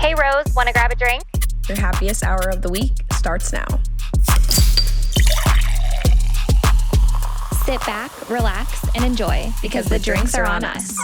Hey Rose, want to grab a drink? Your happiest hour of the week starts now. Sit back, relax, and enjoy because the drinks are on us.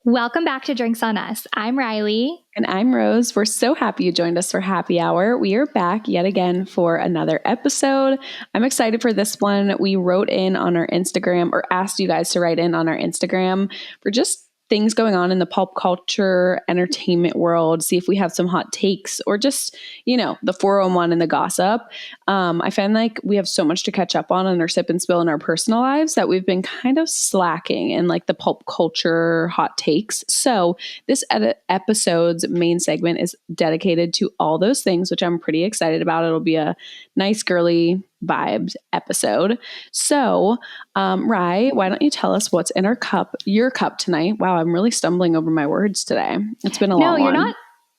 Welcome back to Drinks on Us. I'm Riley. And I'm Rose. We're so happy you joined us for happy hour. We are back yet again for another episode. I'm excited for this one. We wrote in on our Instagram, or asked you guys to write in on our Instagram for just things going on in the pop culture, entertainment world, see if we have some hot takes or just, the 401 and the gossip. I find like we have so much to catch up on our sip and spill in our personal lives that we've been kind of slacking in like the pulp culture hot takes. So this episode's main segment is dedicated to all those things, which I'm pretty excited about. It'll be a nice girly vibes episode. So, Rye, why don't you tell us what's in your cup tonight? Wow, I'm really stumbling over my words today. It's been a long one. No,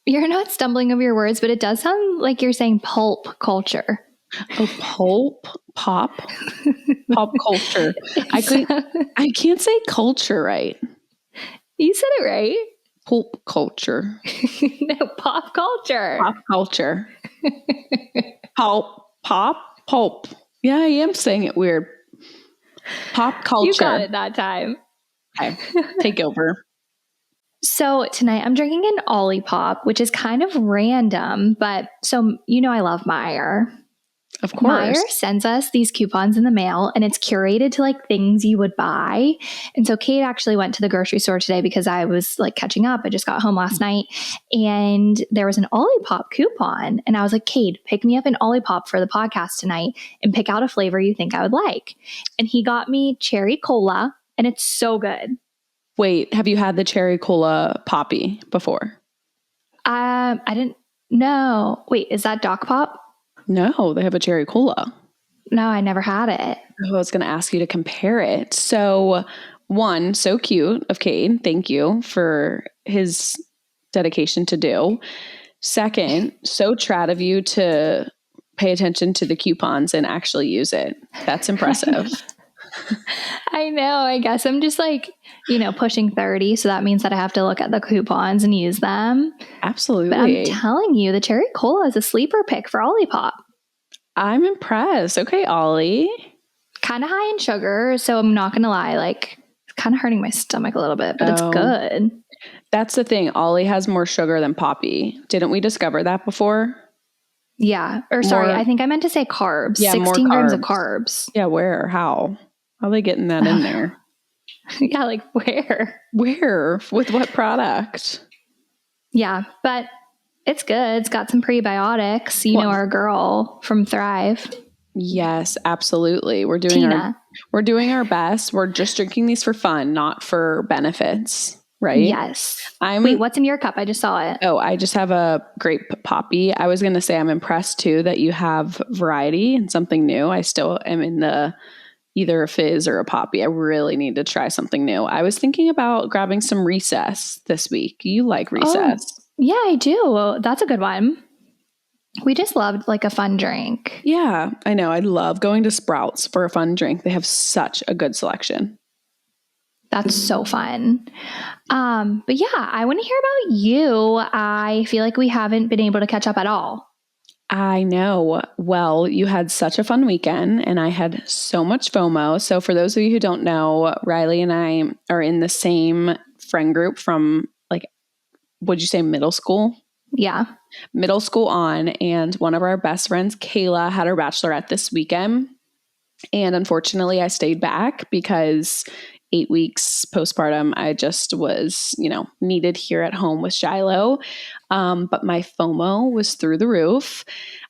you're not stumbling over your words, but it does sound like you're saying pulp culture. Oh, pop culture. I can't say culture right. You said it right. Pulp culture. No, pop culture. Pop culture. Pulp. Yeah, I am saying it weird. Pop culture. You got it that time. Okay, take over. So tonight I'm drinking an Olipop, which is kind of random, but I love Meyer. Of course. Meyer sends us these coupons in the mail and it's curated to like things you would buy. And so Kate actually went to the grocery store today because I was like catching up. I just got home last night and there was an Olipop coupon. And I was like, Kate, pick me up an Olipop for the podcast tonight and pick out a flavor you think I would like. And he got me cherry cola and it's so good. Wait, have you had the cherry cola poppy before? I didn't know. Wait, is that Doc Pop? No, they have a cherry cola. No, I never had it. I was going to ask you to compare it. So, one, so cute of Cade. Thank you for his dedication to do. Second, so trad of you to pay attention to the coupons and actually use it. That's impressive. I know. I guess I'm just like, pushing 30. So that means that I have to look at the coupons and use them. Absolutely. But I'm telling you, the cherry cola is a sleeper pick for Olipop. I'm impressed. Okay, Ollie. Kind of high in sugar. So I'm not going to lie. Like, it's kind of hurting my stomach a little bit, but it's good. That's the thing. Ollie has more sugar than Poppy. Didn't we discover that before? Yeah. Or sorry, I think I meant to say carbs. Yeah, 16 grams of carbs. Yeah, where? How are they getting that in there? Yeah, like where? Where? With what product? Yeah, but it's good. It's got some prebiotics. Our girl from Thrive. Yes, absolutely. We're doing our best. We're just drinking these for fun, not for benefits, right? Yes. Wait, what's in your cup? I just saw it. Oh, I just have a grape poppy. I was going to say I'm impressed too that you have variety and something new. I still am in the either a fizz or a poppy. I really need to try something new. I was thinking about grabbing some Recess this week. You like Recess? Oh, yeah, I do. That's a good one. We just loved like a fun drink. Yeah, I know. I love going to Sprouts for a fun drink. They have such a good selection. That's so fun. But yeah, I want to hear about you. I feel like we haven't been able to catch up at all. I know. Well, you had such a fun weekend and I had so much FOMO. So for those of you who don't know, Riley and I are in the same friend group from would you say middle school? Yeah. Middle school on. And one of our best friends, Kayla, had her bachelorette this weekend. And unfortunately, I stayed back because 8 weeks postpartum, I just was, needed here at home with Shiloh. But my FOMO was through the roof.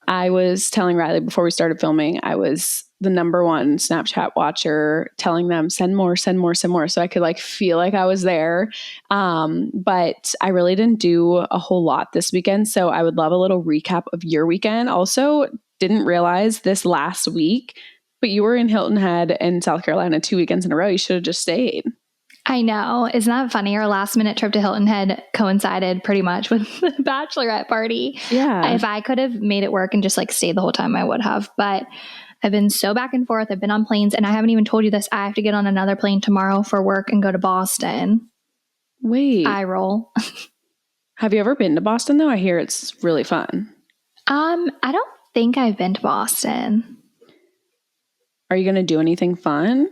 I was telling Riley before we started filming, I was the number one Snapchat watcher, telling them send more. So I could feel like I was there. But I really didn't do a whole lot this weekend. So I would love a little recap of your weekend. Also, didn't realize this last week, but you were in Hilton Head in South Carolina 2 weekends in a row. You should have just stayed. I know. Isn't that funny? Our last minute trip to Hilton Head coincided pretty much with the bachelorette party. Yeah. If I could have made it work and just stayed the whole time, I would have. But I've been so back and forth. I've been on planes and I haven't even told you this. I have to get on another plane tomorrow for work and go to Boston. Wait. Eye roll. Have you ever been to Boston though? I hear it's really fun. I don't think I've been to Boston. Are you going to do anything fun?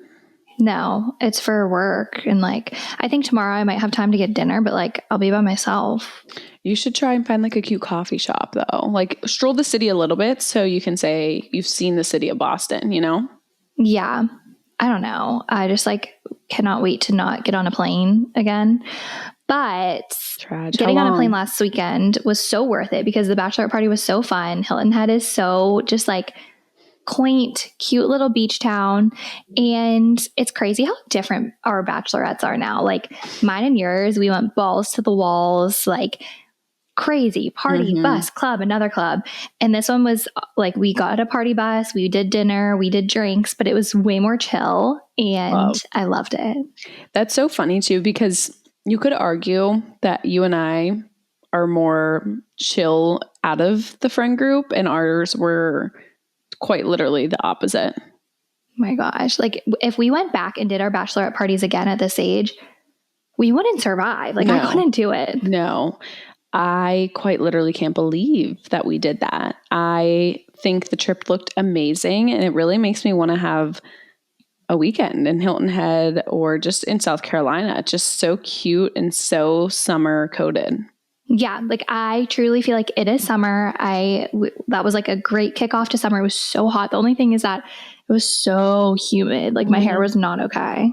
No, it's for work. And like, I think tomorrow I might have time to get dinner, but like, I'll be by myself. You should try and find like a cute coffee shop though. Like stroll the city a little bit so you can say you've seen the city of Boston, you know? Yeah. I don't know. I just like cannot wait to not get on a plane again. But getting on a plane last weekend was so worth it because the bachelorette party was so fun. Hilton Head is so just like quaint, cute little beach town. And it's crazy how different our bachelorettes are now. Like mine and yours, we went balls to the walls, like crazy party, bus, club, another club. And this one was like, we got a party bus, we did dinner, we did drinks, but it was way more chill. And I loved it. That's so funny too, because you could argue that you and I are more chill out of the friend group and ours were quite literally the opposite. Oh my gosh. Like if we went back and did our bachelorette parties again at this age, we wouldn't survive. Like I couldn't do it. No, I quite literally can't believe that we did that. I think the trip looked amazing and it really makes me want to have a weekend in Hilton Head or just in South Carolina. It's just so cute and so summer coated. Yeah, like I truly feel like it is summer. That was like a great kickoff to summer. It was so hot. The only thing is that it was so humid. Like my hair was not okay.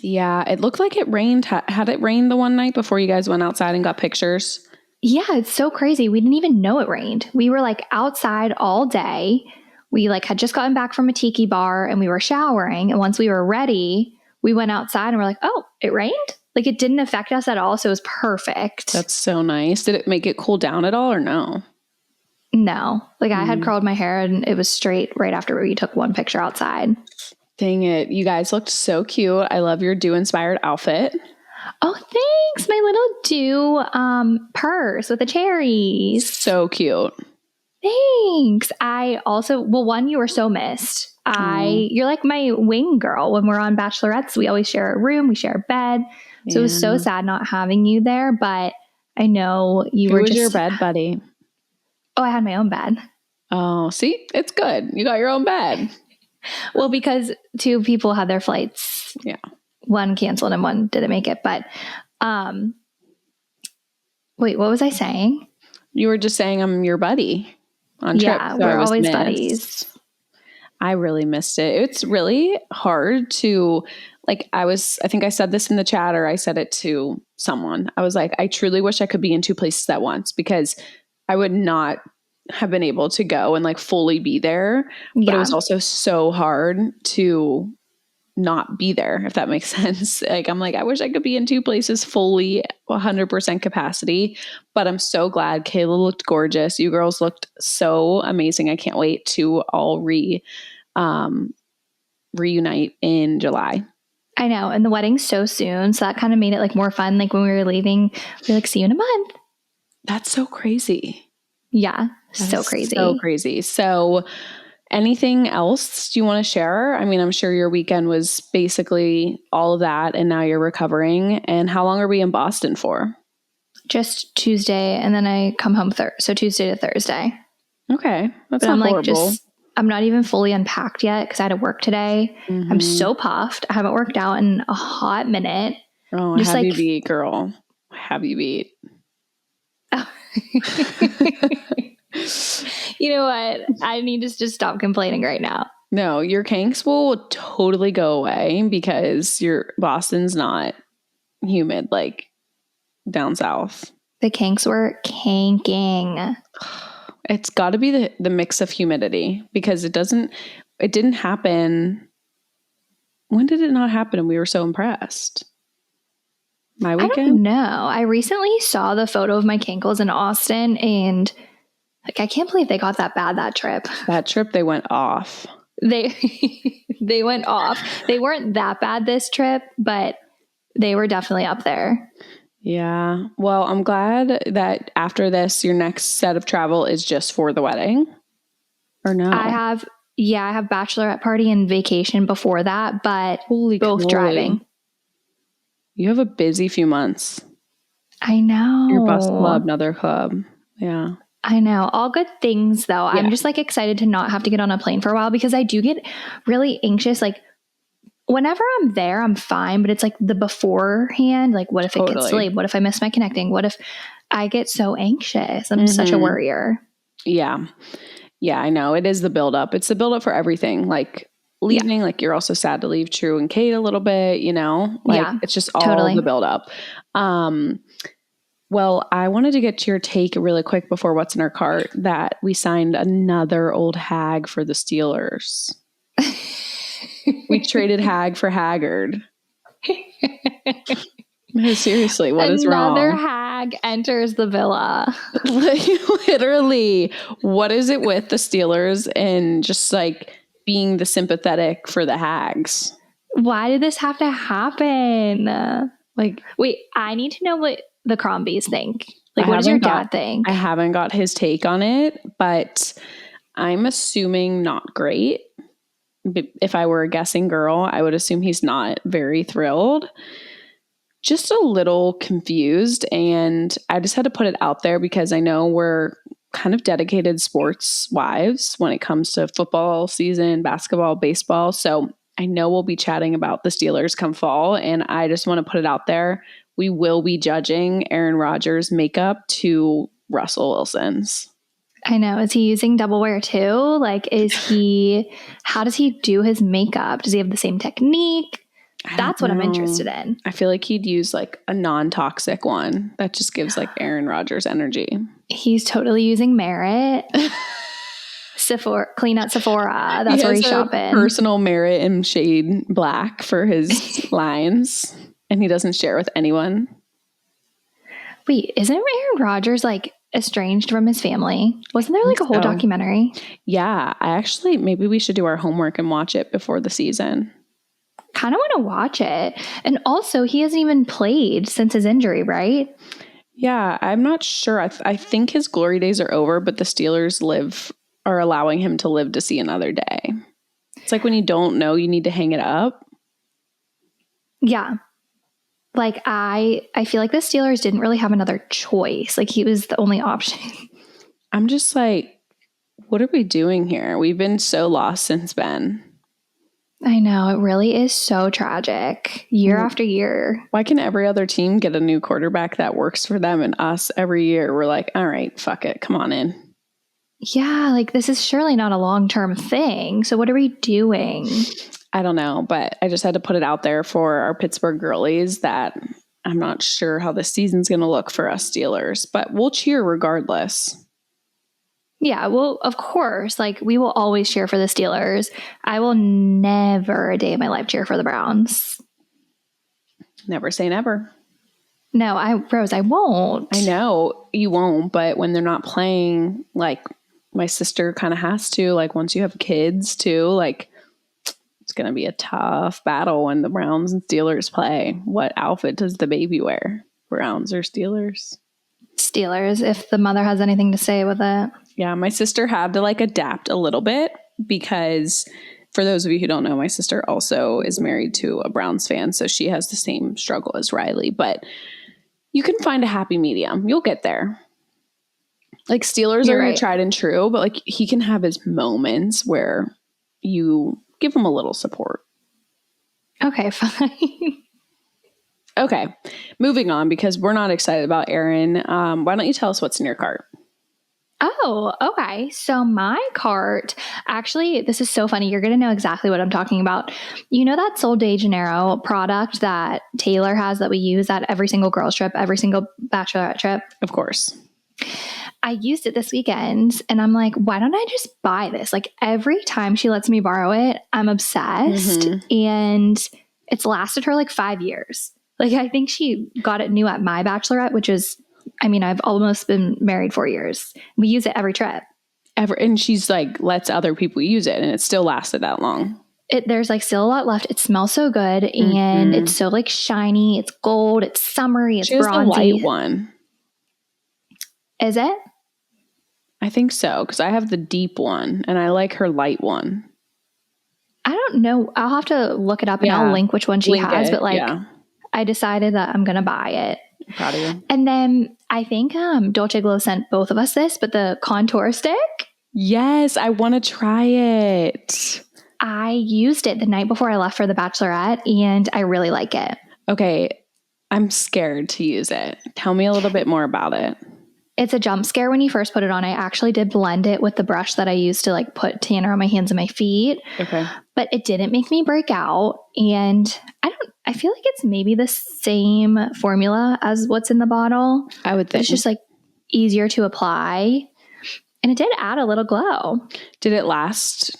Yeah, it looked like it rained. Had it rained the one night before you guys went outside and got pictures? Yeah, it's so crazy. We didn't even know it rained. We were like outside all day. We like had just gotten back from a tiki bar and we were showering. And once we were ready, we went outside and we're like, oh, it rained? Like it didn't affect us at all. So it was perfect. That's so nice. Did it make it cool down at all or no? No. Like I had curled my hair and it was straight right after we took one picture outside. Dang it. You guys looked so cute. I love your dew inspired outfit. Oh, thanks. My little dew purse with the cherries. So cute. Thanks. I also, well, one, you were so missed. You're like my wing girl. When we're on bachelorettes, we always share a room, we share a bed. So it was so sad not having you there, but I know you were just... Who was your bed buddy? Oh, I had my own bed. Oh, see? It's good. You got your own bed. Well, because two people had their flights. Yeah. One canceled and one didn't make it. But wait, what was I saying? You were just saying I'm your buddy on trip. Yeah, we're always buddies. I really missed it. It's really hard to... Like I think I said this in the chat or I said it to someone. I was like, I truly wish I could be in two places at once because I would not have been able to go and like fully be there. But it was also so hard to not be there, if that makes sense. Like, I'm like, I wish I could be in two places fully 100% capacity, but I'm so glad. Kayla looked gorgeous. You girls looked so amazing. I can't wait to all reunite in July. I know. And the wedding's so soon. So that kind of made it like more fun. Like when we were leaving, we were like, see you in a month. That's so crazy. Yeah. So crazy. So crazy. So anything else do you want to share? I mean, I'm sure your weekend was basically all of that and now you're recovering. And how long are we in Boston for? Just Tuesday. And then I come home so Tuesday to Thursday. Okay. That's not horrible. I'm not even fully unpacked yet because I had to work today. Mm-hmm. I'm so puffed. I haven't worked out in a hot minute. Oh, just have you beat, girl. Have you beat. Oh. You know what? I need to just stop complaining right now. No, your kinks will totally go away because your Boston's not humid like down south. The kinks were kanking. It's got to be the mix of humidity because it didn't happen. When did it not happen and we were so impressed? My weekend? I don't know. I recently saw the photo of my kinkles in Austin and like I can't believe they got that bad that trip. That trip they went off. They went off. They weren't that bad this trip, but they were definitely up there. Yeah. Well, I'm glad that after this, your next set of travel is just for the wedding. Or no? I have bachelorette party and vacation before that, but both driving. You have a busy few months. I know. Your bus club, another club. Yeah. I know. All good things, though. Yeah. I'm just like excited to not have to get on a plane for a while because I do get really anxious. Like whenever I'm there, I'm fine. But it's like the beforehand, like what if it gets delayed? What if I miss my connecting? What if I get so anxious? I'm such a worrier. Yeah. Yeah, I know. It is the buildup. It's the buildup for everything. Like leaving, like you're also sad to leave True and Kate a little bit, you know? Like it's just all the buildup. Well, I wanted to get your take really quick before What's in Our Cart that we signed another old hag for the Steelers. We traded hag for haggard. Seriously, what is wrong? Another hag enters the villa. Literally, what is it with the Steelers and just like being the sympathetic for the hags? Why did this have to happen? Like, wait, I need to know what the Crombies think. Like, what does your dad think? I haven't got his take on it, but I'm assuming not great. If I were a guessing girl, I would assume he's not very thrilled. Just a little confused. And I just had to put it out there because I know we're kind of dedicated sports wives when it comes to football season, basketball, baseball. So I know we'll be chatting about the Steelers come fall. And I just want to put it out there. We will be judging Aaron Rodgers' makeup to Russell Wilson's. I know. Is he using double wear too? Like, how does he do his makeup? Does he have the same technique? That's what I'm interested in. I feel like he'd use like a non-toxic one that just gives like Aaron Rodgers energy. He's totally using Merit. Sephora, clean out Sephora. That's where he's shopping. Personal Merit and shade black for his lines. And he doesn't share with anyone. Wait, isn't Aaron Rodgers like estranged from his family? Wasn't there like a whole documentary? Yeah, maybe we should do our homework and watch it before the season. Kind of want to watch it. And also, he hasn't even played since his injury, right? Yeah, I'm not sure. I think his glory days are over, but the Steelers are allowing him to live to see another day. It's like when you don't know, you need to hang it up. Yeah. Like, I feel like the Steelers didn't really have another choice. Like, he was the only option. I'm just like, what are we doing here? We've been so lost since Ben. I know. It really is so tragic year after year. Why can every other team get a new quarterback that works for them and us every year? We're like, all right, fuck it. Come on in. Yeah, like this is surely not a long-term thing. So what are we doing? I don't know, but I just had to put it out there for our Pittsburgh girlies that I'm not sure how this season's going to look for us Steelers, but we'll cheer regardless. Yeah, well, of course, like we will always cheer for the Steelers. I will never a day in my life cheer for the Browns. Never say never. No, Rose, I won't. I know you won't, but when they're not playing, like my sister kind of has to, like once you have kids too, like it's going to be a tough battle when the Browns and Steelers play. What outfit does the baby wear? Browns or Steelers? Steelers, if the mother has anything to say with it. Yeah, my sister had to like adapt a little bit because for those of you who don't know, my sister also is married to a Browns fan. So she has the same struggle as Riley, but you can find a happy medium. You'll get there. Like Steelers are right. Tried and true, but like he can have his moments where you give him a little support. Okay, fine. Okay, moving on because we're not excited about Aaron. Why don't you tell us what's in your cart? Oh, okay. So my cart, actually, this is so funny. You're going to know exactly what I'm talking about. You know that Sol de Janeiro product that Taylor has that we use at every single girls trip, every single bachelorette trip? Of course. I used it this weekend and I'm like, why don't I just buy this? Like every time she lets me borrow it, I'm obsessed. Mm-hmm. And it's lasted her like 5 years. Like I think she got it new at my bachelorette, which is, I mean, I've almost been married 4 years. We use it every trip. And she's like, lets other people use it and it still lasted that long. There's like still a lot left. It smells so good and it's so like shiny. It's gold. It's summery. It's bronzy. The light one. Is it? I think so because I have the deep one and I like her light one. I don't know. I'll have to look it up and I'll link which one she has. But like, I decided that I'm going to buy it. Proud of you. And then I think Dolce Glow sent both of us this, but the contour stick. Yes, I want to try it. I used it the night before I left for the bachelorette, and I really like it. Okay, I'm scared to use it. Tell me a little bit more about it. It's a jump scare when you first put it on. I actually did blend it with the brush that I used to like put tanner on my hands and my feet. Okay. But it didn't make me break out. And I feel like it's maybe the same formula as what's in the bottle. I would But think. it's just like easier to apply. And it did add a little glow. Did it last?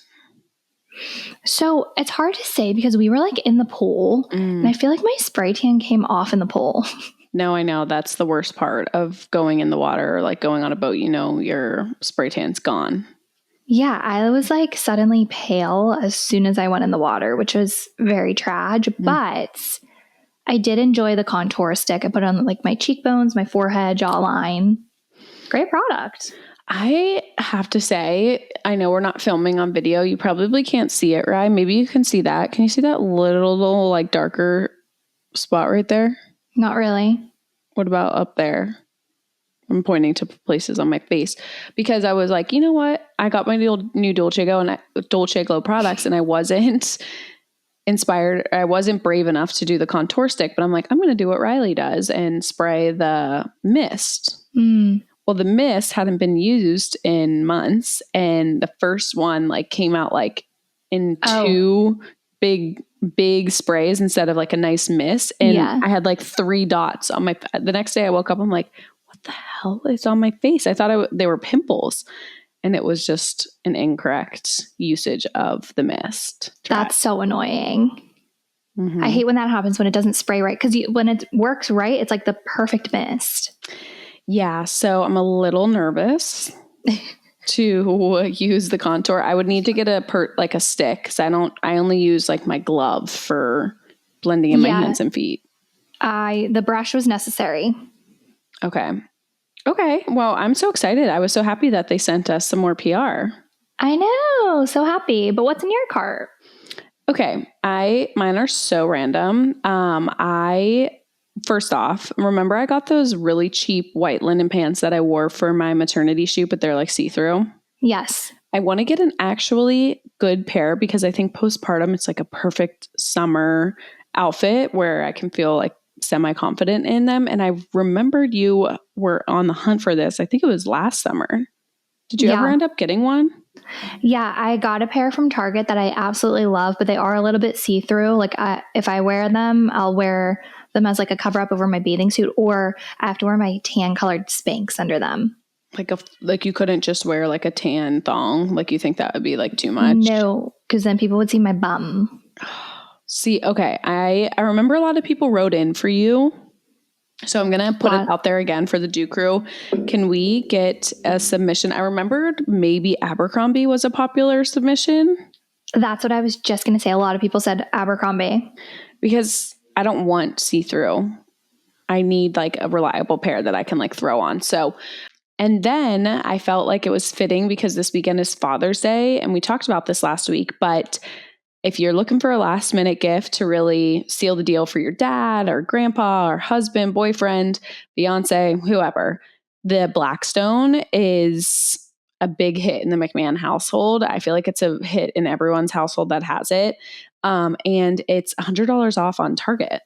So it's hard to say because we were like in the pool. And I feel like my spray tan came off in the pool. No, I know. That's the worst part of going in the water, or like going on a boat. You know, your spray tan's gone. Yeah, I was like suddenly pale as soon as I went in the water, which was very tragic. But I did enjoy the contour stick. I put it on like my cheekbones, my forehead, jawline. Great product. I have to say, I know we're not filming on video. You probably can't see it, right? Maybe you can see that. Can you see that little like darker spot right there? Not really. What about up there? I'm pointing to places on my face because I was like, you know what? I got my new Dolce Glow products, and I wasn't inspired. I wasn't brave enough to do the contour stick, but I'm like, I'm going to do what Riley does and spray the mist. Well, the mist hadn't been used in months, and the first one like came out like in two big sprays instead of like a nice mist. And I had like 3 dots on my, the next day I woke up, I'm like, what the hell is on my face? I thought they were pimples, and it was just an incorrect usage of the mist. That's so annoying. I hate when that happens, when it doesn't spray right. Because when it works right, it's like the perfect mist. Yeah. So I'm a little nervous to use the contour. I would need to get a stick, because I only use like my glove for blending in my hands and feet. The brush was necessary. Okay. Well, I'm so excited. I was so happy that they sent us some more PR. I know. So happy. But what's in your cart? Okay. Mine are so random. First off, remember I got those really cheap white linen pants that I wore for my maternity shoot, but they're like see-through? Yes. I want to get an actually good pair, because I think postpartum, it's like a perfect summer outfit where I can feel like semi-confident in them. And I remembered you were on the hunt for this. I think it was last summer. Did you ever end up getting one? Yeah, I got a pair from Target that I absolutely love, but they are a little bit see-through. Like if I wear them, I'll wear them as like a cover up over my bathing suit, or I have to wear my tan colored Spanx under them. Like you couldn't just wear like a tan thong? Like you think that would be like too much? No, because then people would see my bum. See, okay. I remember a lot of people wrote in for you. So I'm going to put it out there again for the Do Crew. Can we get a submission? I remembered maybe Abercrombie was a popular submission. That's what I was just going to say. A lot of people said Abercrombie. Because I don't want see-through. I need like a reliable pair that I can like throw on. So, and then I felt like it was fitting because this weekend is Father's Day, and we talked about this last week, but if you're looking for a last minute gift to really seal the deal for your dad or grandpa or husband, boyfriend, fiance, whoever, the Blackstone is a big hit in the McMahon household. I feel like it's a hit in everyone's household that has it. And it's $100 off on Target.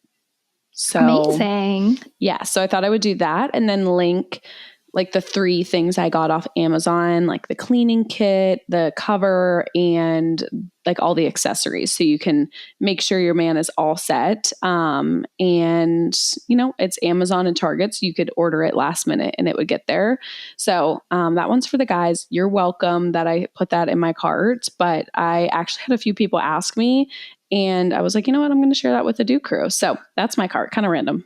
So amazing. Yeah. So I thought I would do that and then link like the 3 things I got off Amazon, like the cleaning kit, the cover, and like all the accessories. So you can make sure your man is all set. And you know, it's Amazon and Target, so you could order it last minute and it would get there. So that one's for the guys. You're welcome that I put that in my cart, but I actually had a few people ask me, and I was like, you know what? I'm going to share that with the Do Crew. So that's my cart, kind of random.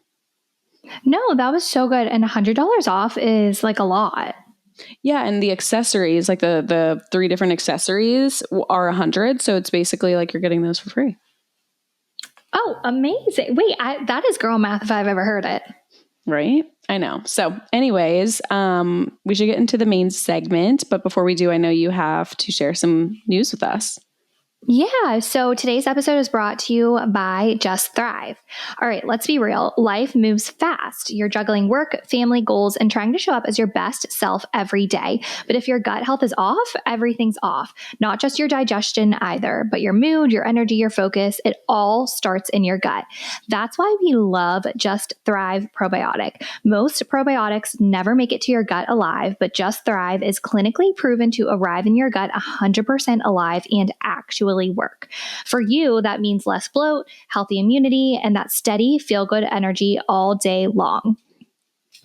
No, that was so good. And $100 off is like a lot. Yeah. And the accessories, like the 3 different accessories are $100. So it's basically like you're getting those for free. Oh, amazing. Wait, that is girl math if I've ever heard it. Right? I know. So anyways, we should get into the main segment. But before we do, I know you have to share some news with us. Yeah, so today's episode is brought to you by Just Thrive. All right, let's be real. Life moves fast. You're juggling work, family, goals, and trying to show up as your best self every day. But if your gut health is off, everything's off. Not just your digestion either, but your mood, your energy, your focus. It all starts in your gut. That's why we love Just Thrive Probiotic. Most probiotics never make it to your gut alive, but Just Thrive is clinically proven to arrive in your gut 100% alive and actually work. For you, that means less bloat, healthy immunity, and that steady, feel-good energy all day long.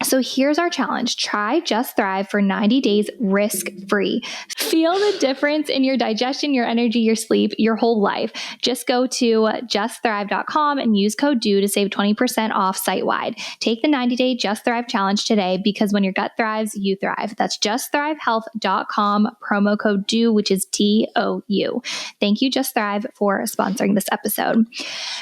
So here's our challenge. Try Just Thrive for 90 days risk-free. Feel the difference in your digestion, your energy, your sleep, your whole life. Just go to justthrive.com and use code DEW to save 20% off site-wide. Take the 90-day Just Thrive challenge today, because when your gut thrives, you thrive. That's justthrivehealth.com, promo code DEW, which is DOU. Thank you, Just Thrive, for sponsoring this episode.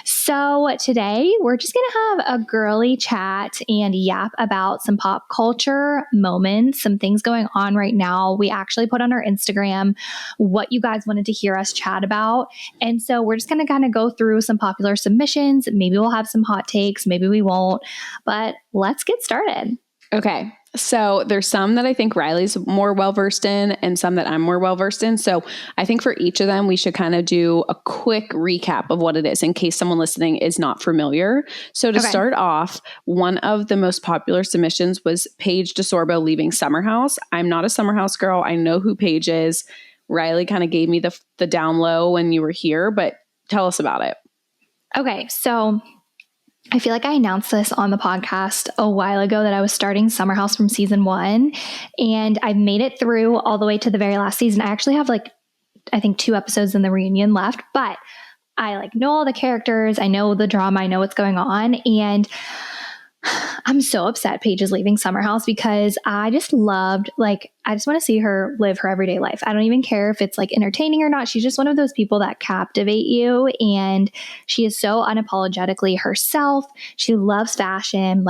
So today we're just going to have a girly chat and yap about some pop culture moments, some things going on right now. We actually put on our Instagram what you guys wanted to hear us chat about. And so we're just going to kind of go through some popular submissions. Maybe we'll have some hot takes, maybe we won't, but let's get started. Okay. So there's some that I think Riley's more well-versed in and some that I'm more well-versed in. So I think for each of them, we should kind of do a quick recap of what it is in case someone listening is not familiar. So to start off, one of the most popular submissions was Paige DeSorbo leaving Summer House. I'm not a Summer House girl. I know who Paige is. Riley kind of gave me the down low when you were here, but tell us about it. Okay, so I feel like I announced this on the podcast a while ago that I was starting Summer House from season 1, and I've made it through all the way to the very last season. I actually have I think 2 episodes in the reunion left, but I know all the characters. I know the drama. I know what's going on. And I'm so upset Paige is leaving Summer House, because I just loved, I just want to see her live her everyday life. I don't even care if it's entertaining or not. She's just one of those people that captivate you. And she is so unapologetically herself. She loves fashion.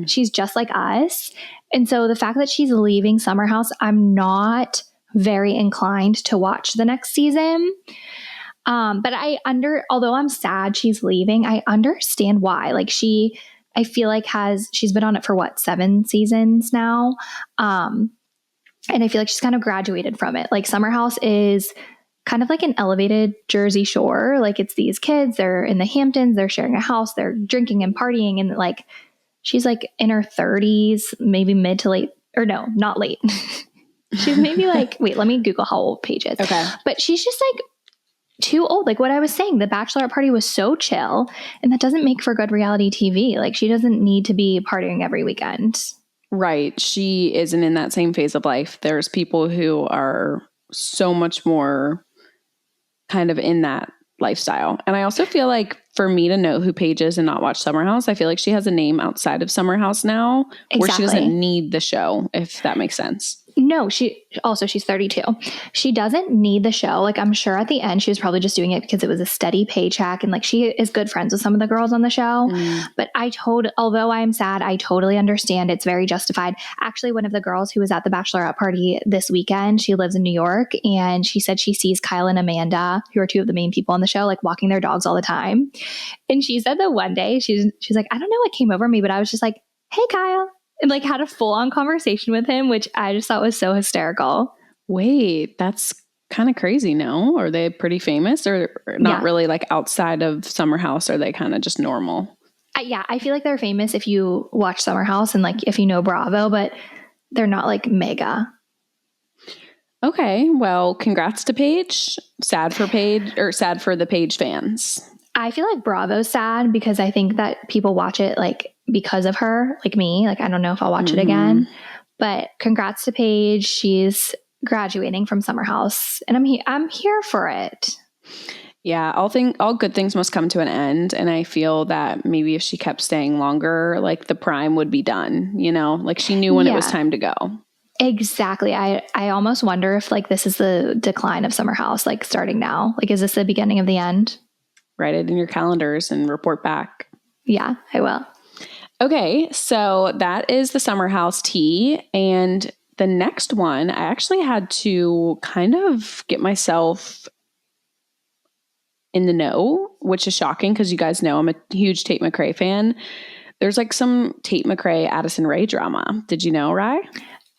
She's just like us. And so the fact that she's leaving Summer House, I'm not very inclined to watch the next season. But although I'm sad she's leaving, I understand why. I feel like she's been on it for 7 seasons now. And I feel like she's kind of graduated from it. Summer House is kind of like an elevated Jersey Shore. It's these kids, they're in the Hamptons, they're sharing a house, they're drinking and partying. And she's in her 30s, maybe mid to late, or no, not late. She's maybe wait, let me Google how old Paige is. Okay. But she's just too old. What I was saying, the bachelorette party was so chill, and that doesn't make for good reality TV. She doesn't need to be partying every weekend. Right. She isn't in that same phase of life. There's people who are so much more kind of in that lifestyle. And I also feel for me to know who Paige is and not watch Summer House, I feel like she has a name outside of Summer House now. Exactly. Where she doesn't need the show, if that makes sense. No, she's 32. She doesn't need the show. I'm sure at the end she was probably just doing it because it was a steady paycheck, and she is good friends with some of the girls on the show. But although I'm sad, I totally understand. It's very justified. Actually, one of the girls who was at the bachelorette party this weekend, she lives in New York, and she said she sees Kyle and Amanda, who are 2 of the main people on the show, walking their dogs all the time. And she said that one day she's like, I don't know what came over me, but I was just like, hey, Kyle. And had a full-on conversation with him, which I just thought was so hysterical. Wait, that's kind of crazy, no? Are they pretty famous, or not really outside of Summer House? Are they kind of just normal? Yeah, I feel like they're famous if you watch Summer House and if you know Bravo, but they're not mega. Okay, well, congrats to Paige. Sad for the Paige fans. I feel like Bravo's sad because I think that people watch it because of her, me. I don't know if I'll watch it again. But congrats to Paige. She's graduating from Summer House, and I'm here for it. Yeah, all good things must come to an end, and I feel that maybe if she kept staying longer, the prime would be done. She knew when it was time to go. Exactly. I almost wonder if this is the decline of Summer House, starting now. Is this the beginning of the end? Write it in your calendars and report back. Yeah, I will. Okay, so that is the Summer House tea. And the next one, I actually had to kind of get myself in the know, which is shocking because you guys know I'm a huge Tate McRae fan. There's like some Tate McRae, Addison Rae drama. Did you know, Rye?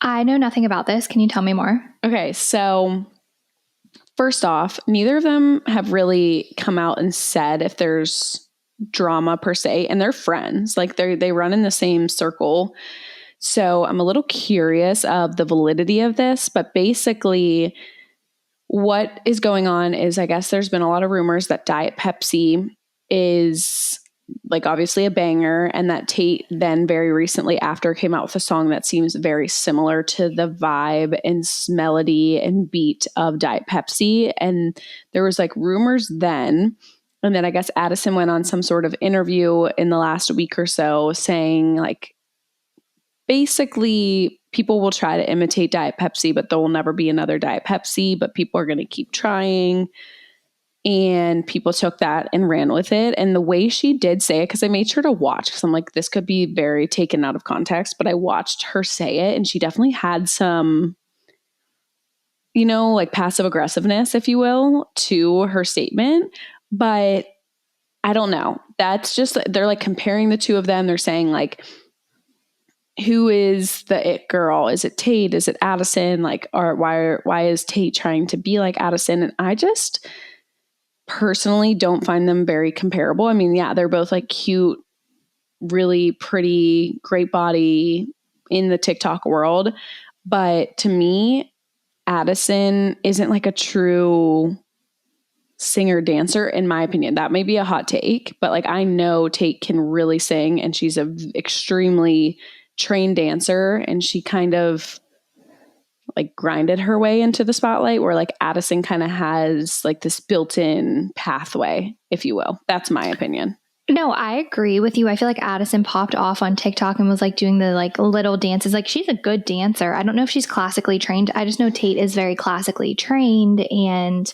I know nothing about this. Can you tell me more? Okay, so first off, neither of them have really come out and said if there's drama per se, and they're friends. Like they run in the same circle. So I'm a little curious of the validity of this, but basically what is going on is I guess there's been a lot of rumors that Diet Pepsi is like obviously a banger, and that Tate then very recently after came out with a song that seems very similar to the vibe and melody and beat of Diet Pepsi. And there was like rumors then. And then I guess Addison went on some sort of interview in the last week or so saying like, basically people will try to imitate Diet Pepsi, but there will never be another Diet Pepsi, but people are going to keep trying. And people took that and ran with it. And the way she did say it, because I made sure to watch, because I'm like, this could be very taken out of context, but I watched her say it, and she definitely had some, you know, like passive aggressiveness, if you will, to her statement. But I don't know. That's just, they're like comparing the two of them. They're saying like, who is the it girl? Is it Tate? Is it Addison? Like, or why is Tate trying to be like Addison? And I just personally don't find them very comparable. I mean, yeah, they're both like cute, really pretty, great body in the TikTok world. But to me, Addison isn't like a true singer dancer, in my opinion. That may be a hot take, but like I know Tate can really sing, and she's a extremely trained dancer, and she kind of like grinded her way into the spotlight, where like Addison kind of has like this built-in pathway, if you will. That's my opinion. No, I agree with you. I feel like Addison popped off on TikTok and was like doing the like little dances. Like she's a good dancer. I don't know if she's classically trained. I just know Tate is very classically trained, and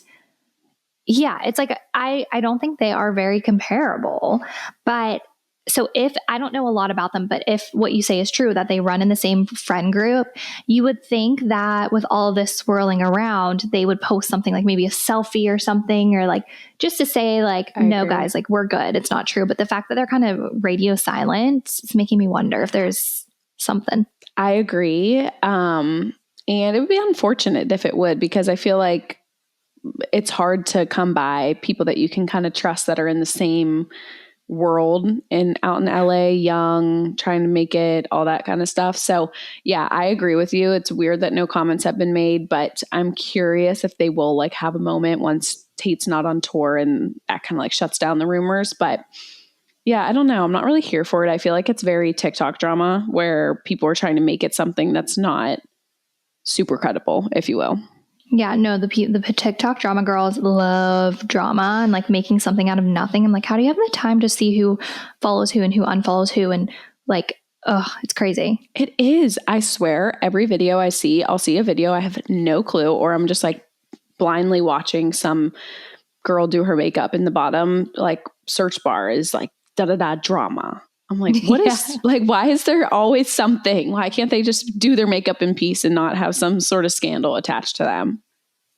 yeah, it's like I don't think they are very comparable. But so if I don't know a lot about them, but if what you say is true, that they run in the same friend group, you would think that with all of this swirling around, they would post something like maybe a selfie or something, or like just to say like, no, guys, like we're good. It's not true. But the fact that they're kind of radio silent, it's making me wonder if there's something. I agree. And it would be unfortunate if it would, because I feel like it's hard to come by people that you can kind of trust that are in the same world and out in LA, young, trying to make it, all that kind of stuff. So yeah, I agree with you. It's weird that no comments have been made, but I'm curious if they will like have a moment once Tate's not on tour and that kind of like shuts down the rumors. But yeah, I don't know. I'm not really here for it. I feel like it's very TikTok drama where people are trying to make it something that's not super credible, if you will. Yeah, no, the TikTok drama girls love drama and like making something out of nothing. I'm like, how do you have the time to see who follows who and who unfollows who? And like, oh, it's crazy. It is. I swear, every video I see, I'll see a video, I have no clue, or I'm just like blindly watching some girl do her makeup, in the bottom like search bar is like da-da-da drama. I'm like, what is like, why is there always something? Why can't they just do their makeup in peace and not have some sort of scandal attached to them?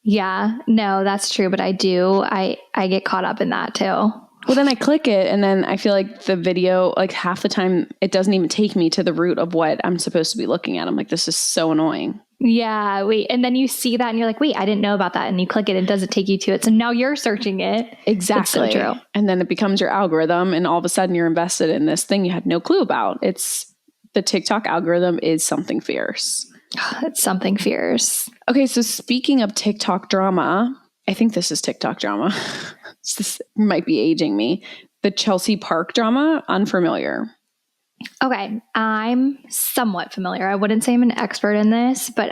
Yeah, no, that's true. But I get caught up in that too. Well, then I click it, and then I feel like the video, like half the time, it doesn't even take me to the root of what I'm supposed to be looking at. I'm like, this is so annoying. Yeah, wait. And then you see that and you're like, wait, I didn't know about that. And you click it and it doesn't take you to it. So now you're searching it. Exactly. It's so true. And then it becomes your algorithm, and all of a sudden you're invested in this thing you had no clue about. It's the TikTok algorithm is something fierce. It's something fierce. Okay, so speaking of TikTok drama, I think this is TikTok drama. This might be aging me. The Chelsea Park drama, unfamiliar. Okay, I'm somewhat familiar. I wouldn't say I'm an expert in this, but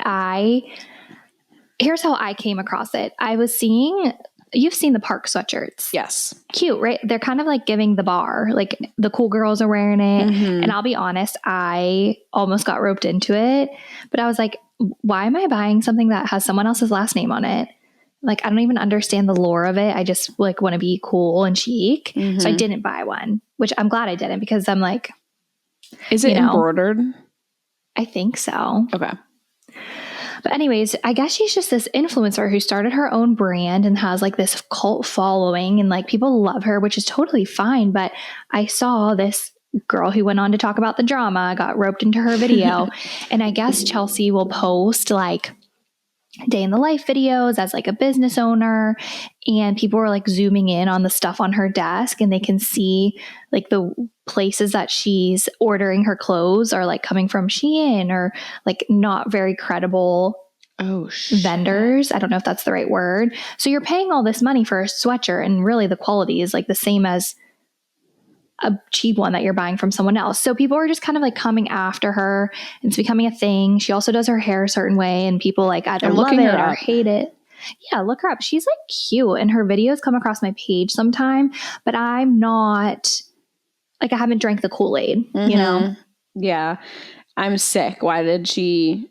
here's how I came across it. I was seeing, you've seen the park sweatshirts. Yes. Cute, right? They're kind of like giving the bar, like the cool girls are wearing it. Mm-hmm. And I'll be honest, I almost got roped into it, but I was like, why am I buying something that has someone else's last name on it? Like, I don't even understand the lore of it. I just like want to be cool and chic. Mm-hmm. So I didn't buy one, which I'm glad I didn't, because I'm like, is it embroidered? I think so. Okay. But anyways, I guess she's just this influencer who started her own brand and has like this cult following, and like people love her, which is totally fine. But I saw this girl who went on to talk about the drama, got roped into her video. And I guess Chelsea will post like day in the life videos as like a business owner, and people were like zooming in on the stuff on her desk, and they can see like the places that she's ordering her clothes are like coming from Shein or like not very credible vendors. I don't know if that's the right word. So you're paying all this money for a sweatshirt, and really the quality is like the same as a cheap one that you're buying from someone else. So people are just kind of like coming after her. It's becoming a thing. She also does her hair a certain way, and people like either love it or hate it. Yeah, look her up. She's like cute, and her videos come across my page sometime, but I'm not like, I haven't drank the Kool-Aid, you know? Yeah. I'm sick. Why did she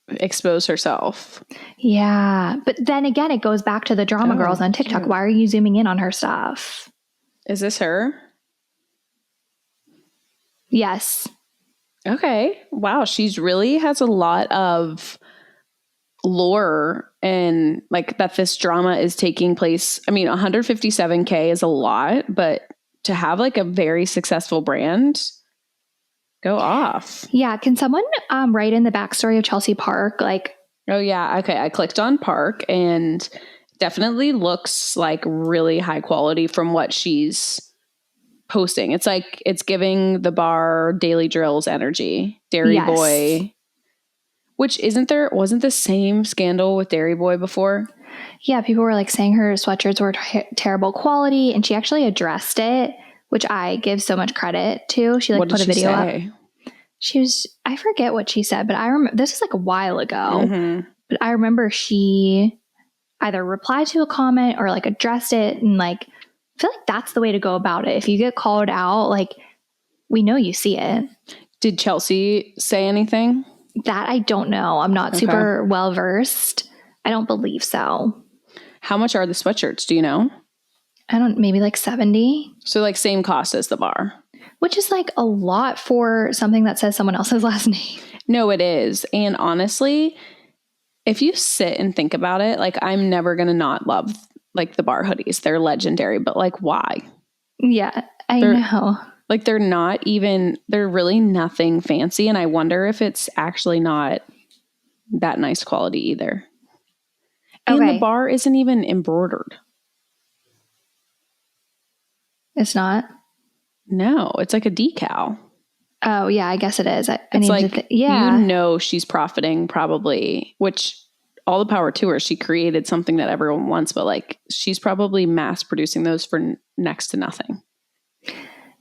expose herself? Yeah. But then again, it goes back to the drama girls on TikTok. Cute. Why are you zooming in on her stuff? Is this her? Yes. Okay. Wow. She's really has a lot of lore, and like that this drama is taking place. I mean, 157K is a lot, but to have like a very successful brand, go off. Yeah. Can someone write in the backstory of Chelsea Park? Like, oh yeah. Okay. I clicked on Park, and definitely looks like really high quality from what she's posting. It's like, it's giving the bar Daily Drills energy. Dairy Boy, which wasn't the same scandal with Dairy Boy before? Yeah, people were like saying her sweatshirts were terrible quality, and she actually addressed it, which I give so much credit to. She like put a video up. I forget what she said, but I remember this is like a while ago. But I remember she either replied to a comment or like addressed it, and like I feel like that's the way to go about it. If you get called out, like we know you see it. Did Chelsea say anything? That I don't know. I'm not super well versed. I don't believe so. How much are the sweatshirts? Do you know? Maybe like 70. So like same cost as the bar. Which is like a lot for something that says someone else's last name. No, it is. And honestly, if you sit and think about it, like I'm never going to not love like the bar hoodies. They're legendary, but like why? Yeah, I know. Like they're really nothing fancy. And I wonder if it's actually not that nice quality either. And the bar isn't even embroidered. It's not? No, it's like a decal. Oh, yeah, I guess it is. It's like, you know, she's profiting probably, which all the power to her. She created something that everyone wants, but like she's probably mass producing those for next to nothing.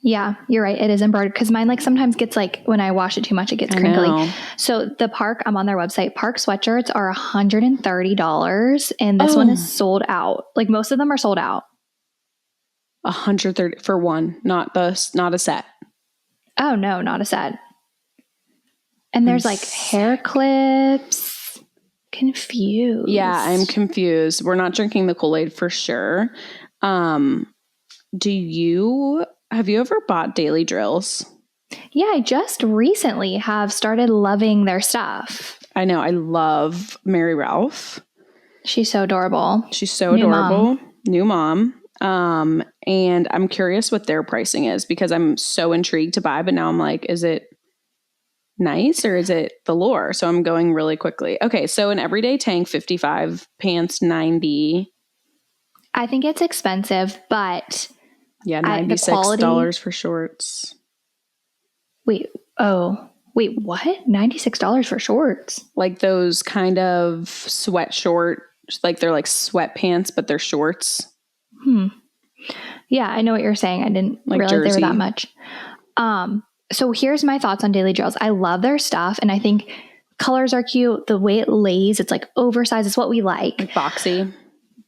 Yeah, you're right. It is embroidered because mine like sometimes gets like when I wash it too much, it gets crinkly. So the Park, I'm on their website. Park sweatshirts are $130, and this one is sold out. Like most of them are sold out. $130 for one, not a set. Oh no, not a set. And there's like hair clips. Confused. Yeah, I'm confused. We're not drinking the Kool-Aid for sure. Have you ever bought Daily Drills? Yeah, I just recently have started loving their stuff. I know. I love Mary Ralph. She's so adorable. She's so adorable. New mom. And I'm curious what their pricing is because I'm so intrigued to buy, but now I'm like, is it nice or is it the lure? So I'm going really quickly. Okay. So an everyday tank, 55, pants, 90. I think it's expensive, but yeah, $96 for shorts. Wait, what? $96 for shorts? Like those kind of sweatshort, like they're like sweatpants, but they're shorts. Yeah, I know what you're saying. I didn't realize they were that much. So here's my thoughts on Daily Drills. I love their stuff, and I think colors are cute. The way it lays, it's like oversized. It's what we like.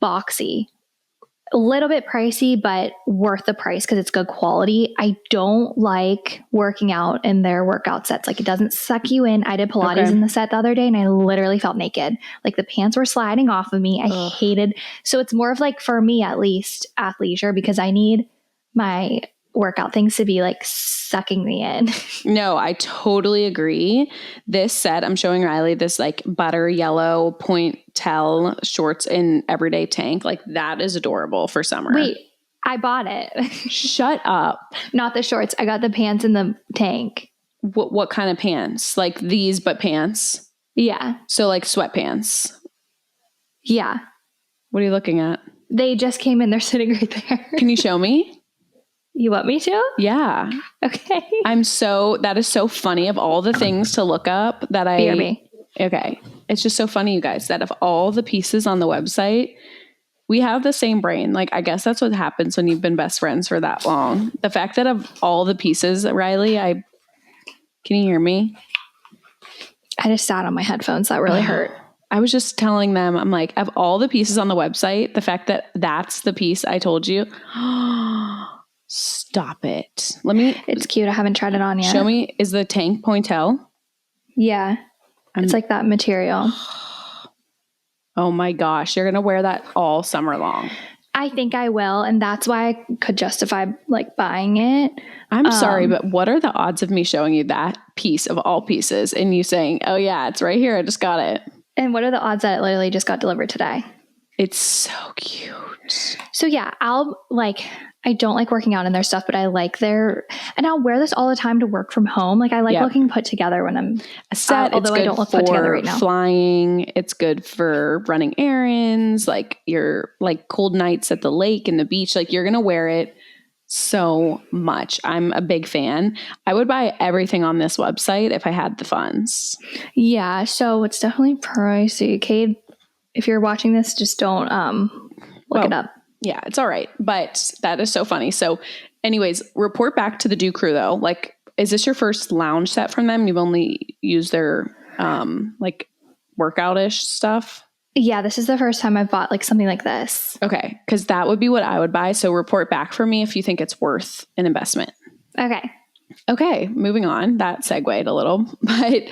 Boxy. A little bit pricey, but worth the price because it's good quality. I don't like working out in their workout sets. Like it doesn't suck you in. I did Pilates in the set the other day and I literally felt naked. Like the pants were sliding off of me. I hated. So it's more of like, for me at least, athleisure because I need my workout things to be like sucking me in. No, I totally agree. This set, I'm showing Riley this like butter yellow pointel shorts in everyday tank. Like that is adorable for summer. Wait, I bought it. Shut up. Not the shorts. I got the pants in the tank. What kind of pants? Like these, but pants? Yeah. So like sweatpants. Yeah. What are you looking at? They just came in. They're sitting right there. Can you show me? You want me to? Yeah. Okay. That is so funny of all the things to look up that BRB. Okay. It's just so funny, you guys, that of all the pieces on the website, we have the same brain. Like, I guess that's what happens when you've been best friends for that long. The fact that of all the pieces, Riley, can you hear me? I just sat on my headphones. That really hurt. I was just telling them, I'm like, of all the pieces on the website, the fact that that's the piece I told you, stop it. It's cute. I haven't tried it on yet. Show me, is the tank pointel? Yeah. It's like that material. Oh my gosh. You're going to wear that all summer long. I think I will. And that's why I could justify like buying it. I'm sorry, but what are the odds of me showing you that piece of all pieces and you saying, oh yeah, it's right here. I just got it. And what are the odds that it literally just got delivered today? It's so cute. So yeah, I don't like working out in their stuff, but I like and I'll wear this all the time to work from home. Like I like looking put together when I'm set. Although I don't look put together right now. Flying. It's good for running errands, like your like cold nights at the lake and the beach. Like you're going to wear it so much. I'm a big fan. I would buy everything on this website if I had the funds. Yeah. So it's definitely pricey. Kate, if you're watching this, just don't look it up. Yeah, it's all right. But that is so funny. So anyways, report back to the Do Crew though. Like, is this your first lounge set from them? You've only used their like workout-ish stuff? Yeah, this is the first time I've bought like something like this. Okay. Because that would be what I would buy. So report back for me if you think it's worth an investment. Okay. Moving on. That segued a little. But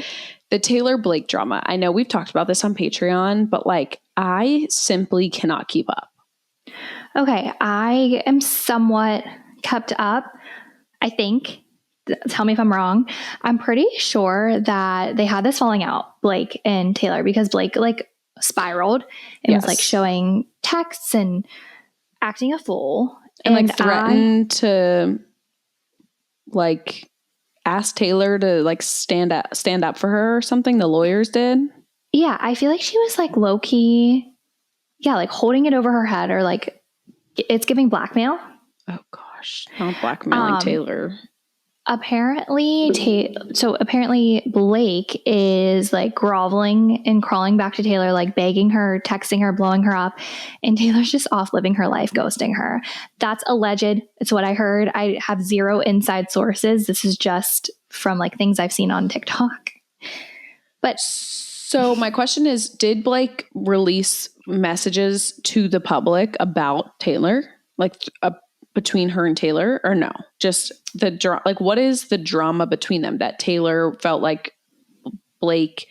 the Taylor Blake drama. I know we've talked about this on Patreon, but like I simply cannot keep up. Okay. I am somewhat kept up, I think. Tell me if I'm wrong. I'm pretty sure that they had this falling out, Blake and Taylor, because Blake like spiraled and was like showing texts and acting a fool and like threatened to like ask Taylor to like stand up for her or something. The lawyers did. Yeah. I feel like she was like low key. Yeah. Like holding it over her head or like it's giving blackmail. Oh gosh. Not blackmailing Taylor. Apparently Blake is like groveling and crawling back to Taylor, like begging her, texting her, blowing her up. And Taylor's just off living her life, ghosting her. That's alleged. It's what I heard. I have zero inside sources. This is just from like things I've seen on TikTok. But so my question is, did Blake release messages to the public about Taylor? Like between her and Taylor, or no? Just like what is the drama between them that Taylor felt like Blake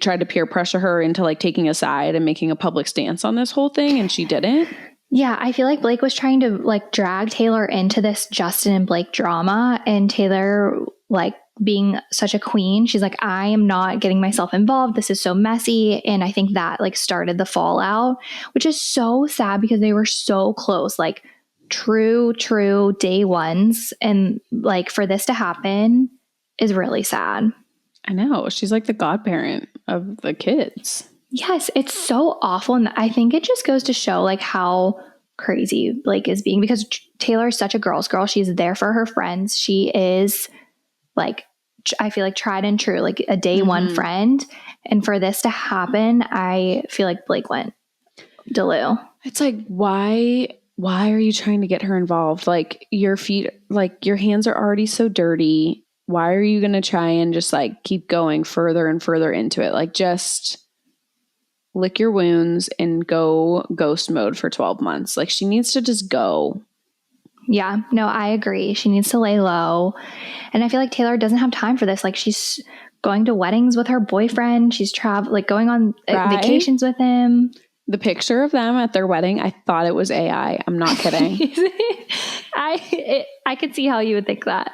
tried to peer pressure her into like taking a side and making a public stance on this whole thing and she didn't? Yeah, I feel like Blake was trying to like drag Taylor into this Justin and Blake drama, and Taylor like being such a queen, she's like, I am not getting myself involved. This is so messy. And I think that like started the fallout, which is so sad because they were so close, like true day ones. And like for this to happen is really sad. I know. She's like the godparent of the kids. Yes, it's so awful. And I think it just goes to show like how crazy Blake is being, because Taylor is such a girl's girl. She's there for her friends. She is like, I feel like tried and true, like a day one friend. And for this to happen, I feel like Blake went Delu. It's like, why are you trying to get her involved? Like your feet, like your hands are already so dirty. Why are you going to try and just like keep going further and further into it? Like just lick your wounds and go ghost mode for 12 months. Like she needs to just go. Yeah, no, I agree. She needs to lay low. And I feel like Taylor doesn't have time for this. Like she's going to weddings with her boyfriend. She's going on vacations with him. The picture of them at their wedding, I thought it was AI. I'm not kidding. I could see how you would think that.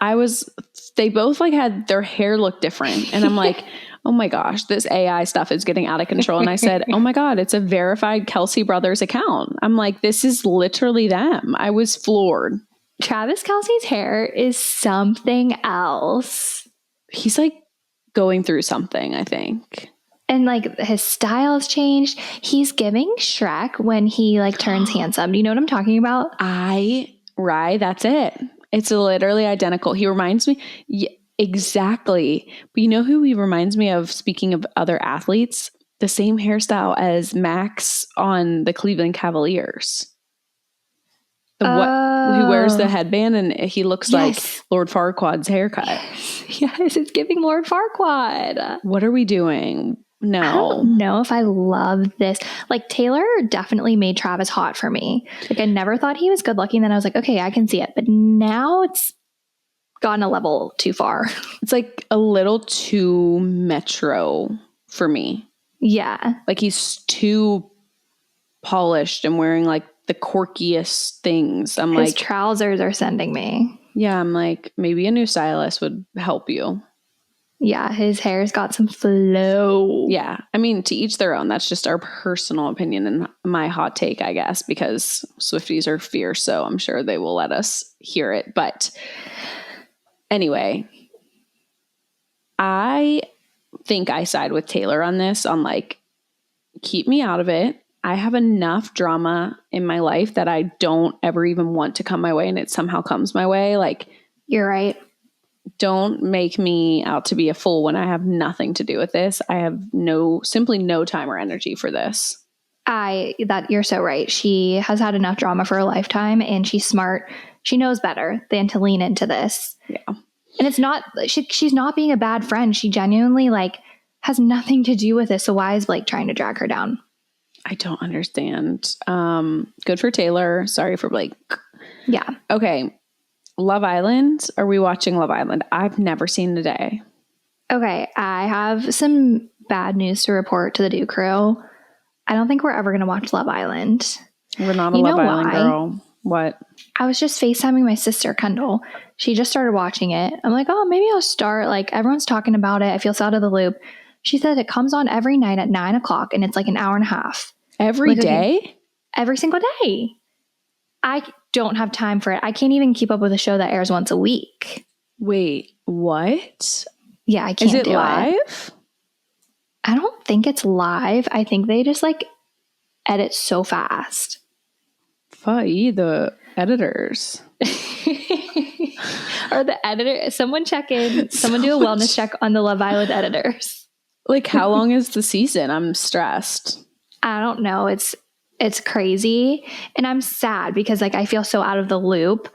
They both like had their hair look different. And I'm like, oh my gosh, this AI stuff is getting out of control. And I said, oh my God, it's a verified Kelsey Brothers account. I'm like, this is literally them. I was floored. Travis Kelce's hair is something else. He's like going through something, I think. And like his style's changed. He's giving Shrek when he like turns handsome. Do you know what I'm talking about? Right, that's it. It's literally identical. He reminds me, exactly. But you know who he reminds me of, speaking of other athletes? The same hairstyle as Max on the Cleveland Cavaliers. Who wears the headband and he looks like Lord Farquaad's haircut. Yes, it's giving Lord Farquaad. What are we doing? No. I don't know if I love this. Like Taylor definitely made Travis hot for me. Like I never thought he was good looking. Then I was like, okay, I can see it. But now it's gone a level too far. It's like a little too metro for me. Yeah. Like he's too polished and wearing like the quirkiest things. I'm His like, trousers are sending me. Yeah, I'm like, maybe a new stylist would help you. Yeah, his hair's got some flow. Yeah, I mean, to each their own. That's just our personal opinion and my hot take, I guess, because Swifties are fierce, so I'm sure they will let us hear it. But anyway, I think I side with Taylor on this, on like, keep me out of it. I have enough drama in my life that I don't ever even want to come my way, and it somehow comes my way. Like, you're right. Don't make me out to be a fool when I have nothing to do with this. I have simply no time or energy for this. You're so right. She has had enough drama for a lifetime, and she's smart. She knows better than to lean into this. Yeah. And it's not, she's not being a bad friend. She genuinely like has nothing to do with this. So why is Blake trying to drag her down? I don't understand. Good for Taylor. Sorry for Blake. Yeah. Okay. Love Island. Are we watching Love Island? I've never seen a day. Okay. I have some bad news to report to the Do Crew. I don't think we're ever going to watch Love Island. We're not a Love Island girl. What? I was just FaceTiming my sister, Kendall. She just started watching it. I'm like, oh, maybe I'll start. Like, everyone's talking about it. I feel so out of the loop. She said it comes on every night at 9:00 and it's like an hour and a half. Every day? Okay, every single day. I don't have time for it. I can't even keep up with a show that airs once a week. Wait, what? Yeah, I can't do it. Is it live? I don't think it's live. I think they just like edit so fast. The editors. Or the editor. Someone check in. Someone do a wellness check on the Love Island editors. Like, how long is the season? I'm stressed. I don't know. It's crazy. And I'm sad because like I feel so out of the loop,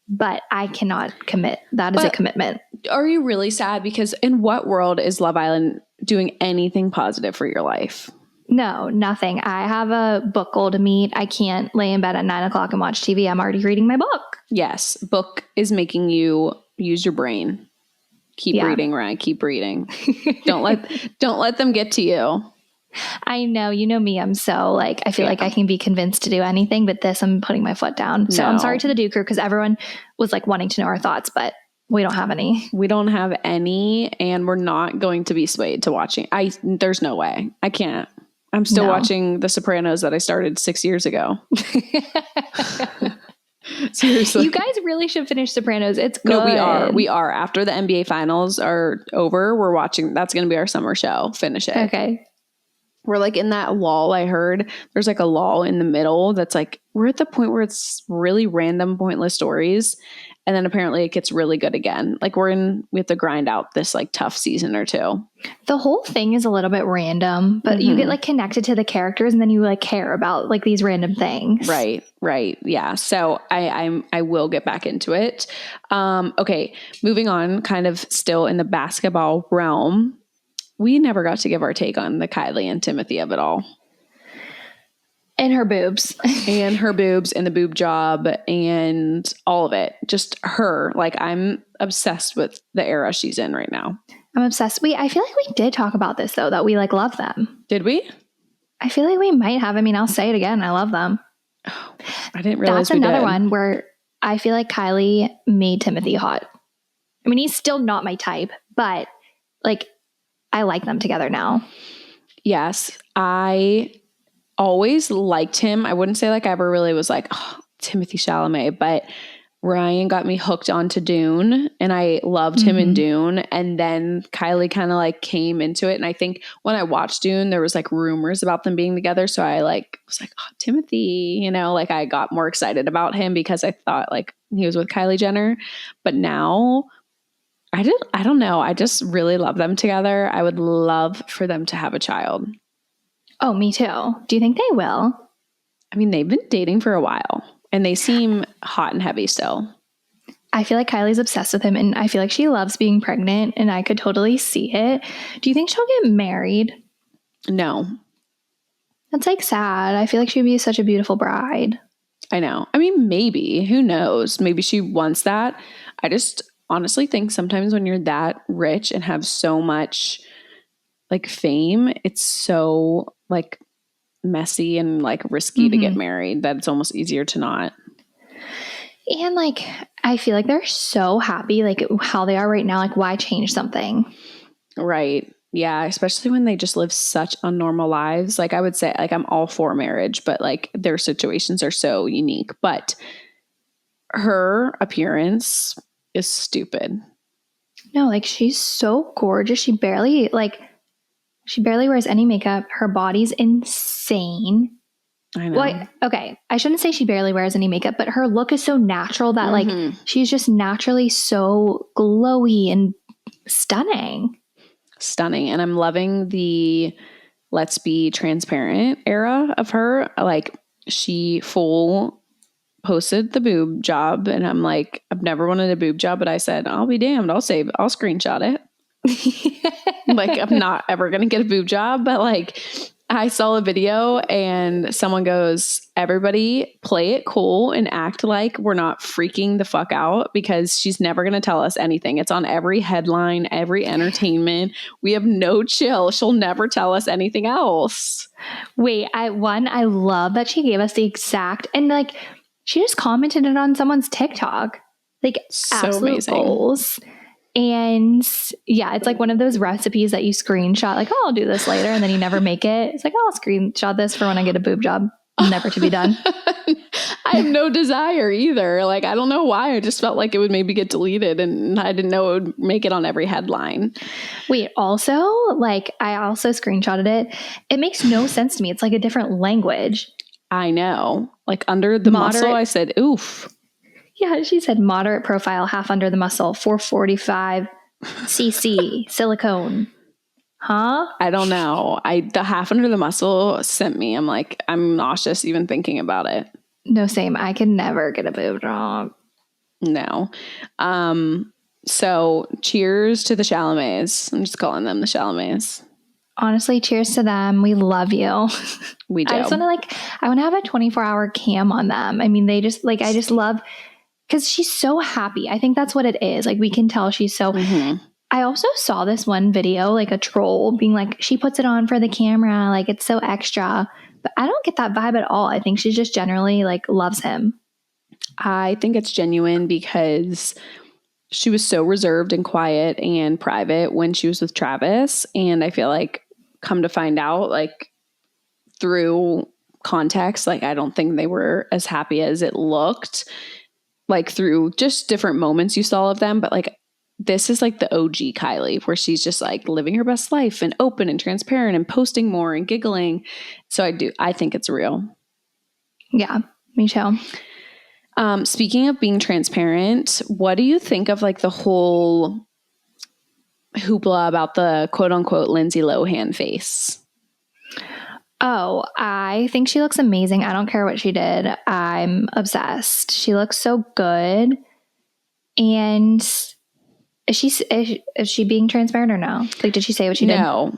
but I cannot commit. That is a commitment. Are you really sad? Because in what world is Love Island doing anything positive for your life? No, nothing. I have a book goal to meet. I can't lay in bed at 9:00 and watch TV. I'm already reading my book. Yes. Book is making you use your brain. Keep reading, Ryan. Keep reading. Don't let them get to you. I know. You know me. I'm so like, I feel like I can be convinced to do anything, but this, I'm putting my foot down. So I'm sorry to the Do Crew because everyone was like wanting to know our thoughts, but we don't have any. We don't have any, and we're not going to be swayed to watching. There's no way. I can't. I'm still watching The Sopranos that I started 6 years ago. Seriously. You guys really should finish Sopranos. It's good. No, we are. After the NBA finals are over, we're watching. That's going to be our summer show. Finish it. Okay. We're like in that lull. I heard there's like a lull in the middle that's like, we're at the point where it's really random, pointless stories. And then apparently it gets really good again. Like we have to grind out this like tough season or two. The whole thing is a little bit random, but you get like connected to the characters and then you like care about like these random things. Right. Yeah. So I will get back into it. Okay. Moving on, kind of still in the basketball realm. We never got to give our take on the Kylie and Timothy of it all. And her boobs. And her boobs and the boob job and all of it. Just her. Like, I'm obsessed with the era she's in right now. I'm obsessed. I feel like we did talk about this, though, that we, like, love them. Did we? I feel like we might have. I mean, I'll say it again. I love them. Oh, I didn't realize that's another one where I feel like Kylie made Timothy hot. I mean, he's still not my type, but like I like them together now. Yes. I always liked him. I wouldn't say like I ever really was like, oh, Timothy Chalamet, but Ryan got me hooked onto Dune and I loved him in Dune. And then Kylie kind of like came into it. And I think when I watched Dune, there was like rumors about them being together. So I like was like, oh, Timothy, you know, like I got more excited about him because I thought like he was with Kylie Jenner. But now I don't know. I just really love them together. I would love for them to have a child. Oh, me too. Do you think they will? I mean, they've been dating for a while and they seem hot and heavy still. I feel like Kylie's obsessed with him and I feel like she loves being pregnant and I could totally see it. Do you think she'll get married? No. That's like sad. I feel like she'd be such a beautiful bride. I know. I mean, maybe. Who knows? Maybe she wants that. I just honestly think sometimes when you're that rich and have so much like fame, it's so like messy and like risky to get married that it's almost easier to not. And like I feel like they're so happy like how they are right now. Like why change something? Right. Yeah, especially when they just live such unnormal lives. Like I would say like I'm all for marriage, but like their situations are so unique. But her appearance is stupid. No, like she's so gorgeous. She barely wears any makeup. Her body's insane. I know. Well, okay, I shouldn't say she barely wears any makeup, but her look is so natural that like she's just naturally so glowy and stunning. Stunning. And I'm loving the let's be transparent era of her. Like she full posted the boob job and I'm like, I've never wanted a boob job, but I said, I'll be damned. I'll screenshot it. Like I'm not ever going to get a boob job, but like I saw a video and someone goes, everybody play it cool and act like we're not freaking the fuck out because she's never going to tell us anything. It's on every headline, every entertainment. We have no chill. She'll never tell us anything else. Wait, I love that she gave us the exact, and like she just commented it on someone's TikTok. Like so absolute amazing. Goals. And yeah, it's like one of those recipes that you screenshot, like, oh, I'll do this later. And then you never make it. It's like, oh, I'll screenshot this for when I get a boob job. Never to be done. I have no desire either. Like, I don't know why. I just felt like it would maybe get deleted and I didn't know it would make it on every headline. Wait, also, like, I also screenshotted it. It makes no sense to me. It's like a different language. I know. Like under the muscle, I said, oof. Yeah, she said moderate profile, half under the muscle, 445 cc, silicone. Huh? I don't know. The half under the muscle sent me. I'm like, I'm nauseous even thinking about it. No, same. I could never get a boob job. No. So cheers to the Chalamets. I'm just calling them the Chalamets. Honestly, cheers to them. We love you. We do. I just want to I want to have a 24-hour cam on them. I mean, they just I just love, because she's so happy. I think that's what it is. Like we can tell she's so, I also saw this one video, like a troll being like, she puts it on for the camera. Like it's so extra, but I don't get that vibe at all. I think she just generally like loves him. I think it's genuine because she was so reserved and quiet and private when she was with Travis. And I feel like come to find out, like through context, like I don't think they were as happy as it looked, like through just different moments you saw of them. But like this is like the OG Kylie, where she's just like living her best life and open and transparent and posting more and giggling. So I think it's real. Yeah, me too. Speaking of being transparent, what do you think of like the whole hoopla about the quote unquote Lindsay Lohan face? Oh, I think she looks amazing. I don't care what she did. I'm obsessed. She looks so good. And is she being transparent or no? Like, did she say what she did? No.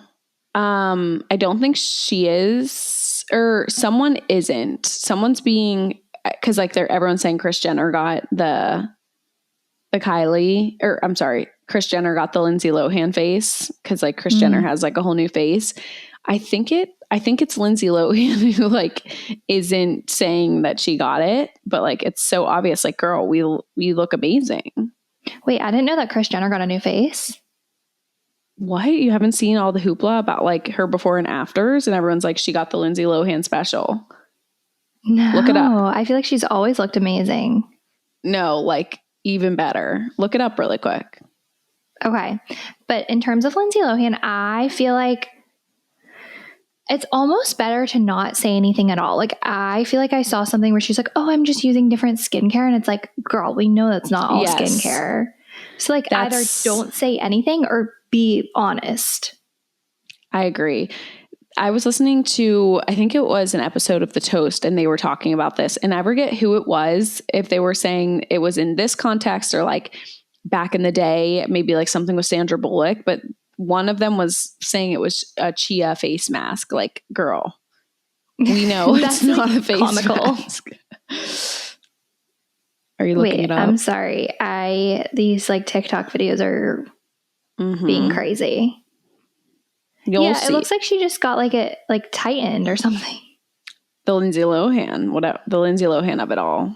I don't think she is, or someone isn't. Someone's being, because like everyone's saying Kris Jenner got the Kylie, or I'm sorry, Kris Jenner got the Lindsay Lohan face because like Kris Jenner has like a whole new face. I think I think it's Lindsay Lohan who like isn't saying that she got it, but like it's so obvious. Like, girl, we look amazing. Wait, I didn't know that Kris Jenner got a new face. What? You haven't seen all the hoopla about like her before and afters, and everyone's like, she got the Lindsay Lohan special. No, look it up. I feel like she's always looked amazing. No, like even better. Look it up really quick. Okay, but in terms of Lindsay Lohan, I feel like it's almost better to not say anything at all. Like, I feel like I saw something where she's like, oh, I'm just using different skincare. And it's like, girl, we know that's not all skincare. So like either don't say anything or be honest. I agree. I was listening to, I think it was an episode of The Toast, and they were talking about this, and I forget who it was, if they were saying it was in this context or like back in the day, maybe like something with Sandra Bullock, but one of them was saying it was a chia face mask. Like, girl, we know it's not a face mask. Are you looking it up? I'm sorry. These like TikTok videos are being crazy. You'll see. It looks like she just got like it like tightened or something. The Lindsay Lohan, whatever, the Lindsay Lohan of it all.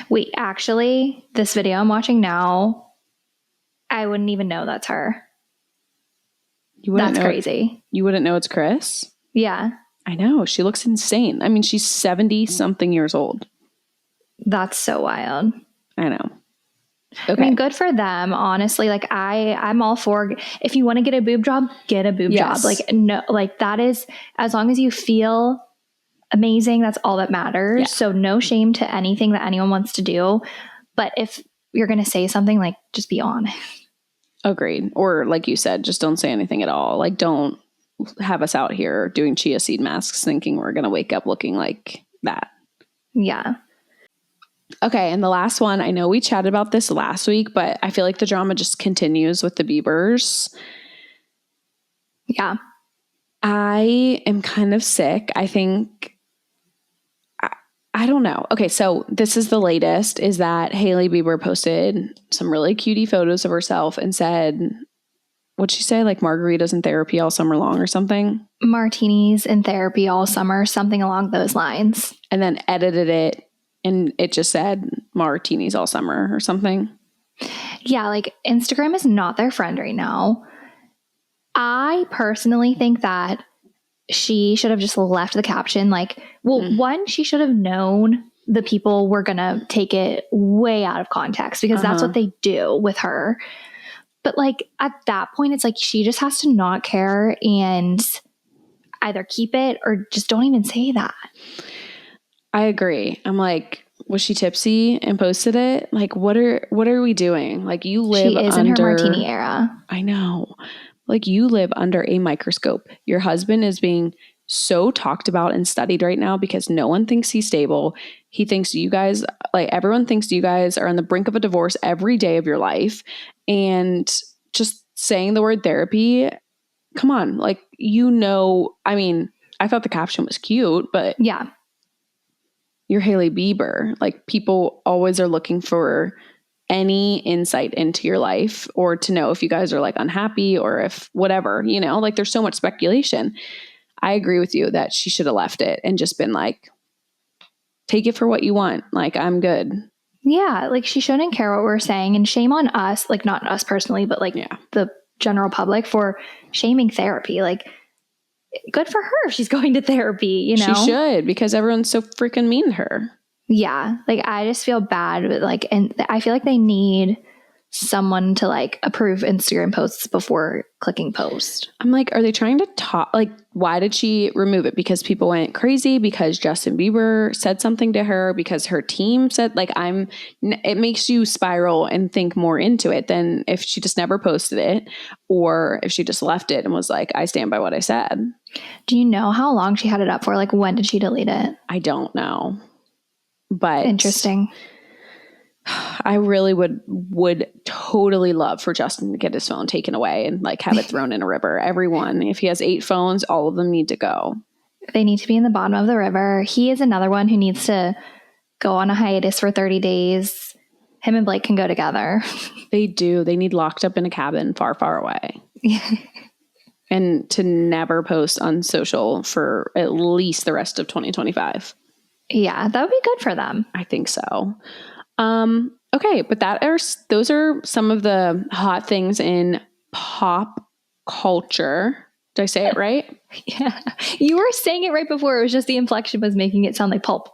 Wait, actually, this video I'm watching now, I wouldn't even know that's her. That's crazy. You wouldn't know it's Kris? Yeah. I know. She looks insane. I mean, she's 70 something years old. That's so wild. I know. Okay. I mean, good for them, honestly. Like I'm all for, if you want to get a boob job, get a boob job. Like, no, like that is, as long as you feel amazing, that's all that matters. Yeah. So no shame to anything that anyone wants to do. But if you're going to say something, like, just be honest. Agreed. Or like you said, just don't say anything at all. Like, don't have us out here doing chia seed masks thinking we're going to wake up looking like that. Yeah. Okay, and the last one, I know we chatted about this last week, but I feel like the drama just continues with the Biebers. Yeah. I am kind of sick. I think, I don't know. Okay, so this is the latest, is that Hailey Bieber posted some really cutie photos of herself and said, what'd she say? Like margaritas in therapy all summer long or something? Martinis in therapy all summer, something along those lines. And then edited it. And it just said martinis all summer or something. Yeah, like Instagram is not their friend right now. I personally think that she should have just left the caption. Like, well, one, she should have known the people were going to take it way out of context because that's what they do with her. But like at that point, it's like she just has to not care and either keep it or just don't even say that. I agree. I'm like, was she tipsy and posted it? Like, what are we doing? Like, you live She is in her martini era. I know. Like, you live under a microscope. Your husband is being so talked about and studied right now because no one thinks he's stable. He thinks you guys, like, everyone thinks you guys are on the brink of a divorce every day of your life. And just saying the word therapy, come on. Like, I mean, I thought the caption was cute, but yeah. You're Hailey Bieber. Like, people always are looking for any insight into your life or to know if you guys are like unhappy or if whatever, like there's so much speculation. I agree with you that she should have left it and just been like, take it for what you want. Like, I'm good. Yeah. Like, she shouldn't care what we're saying, and shame on us, like not us personally, but like the general public for shaming therapy. Like, good for her if she's going to therapy, She should, because everyone's so freaking mean to her. Yeah. Like, I just feel bad with and I feel like they need someone to like approve Instagram posts before clicking post. I'm like, are they trying to talk? Like, why did she remove it? Because people went crazy? Because Justin Bieber said something to her? Because her team said, like, it makes you spiral and think more into it than if she just never posted it or if she just left it and was like, I stand by what I said. Do you know how long she had it up for? Like, when did she delete it? I don't know. But interesting. I really would totally love for Justin to get his phone taken away and like have it thrown in a river. Everyone, if he has 8 phones, all of them need to go. They need to be in the bottom of the river. He is another one who needs to go on a hiatus for 30 days. Him and Blake can go together. They do. They need locked up in a cabin far, far away. and to never post on social for at least the rest of 2025. Yeah, that would be good for them. I think so. Okay, but those are some of the hot things in pop culture. Did I say it right? Yeah. You were saying it right before. It was just the inflection was making it sound like pulp.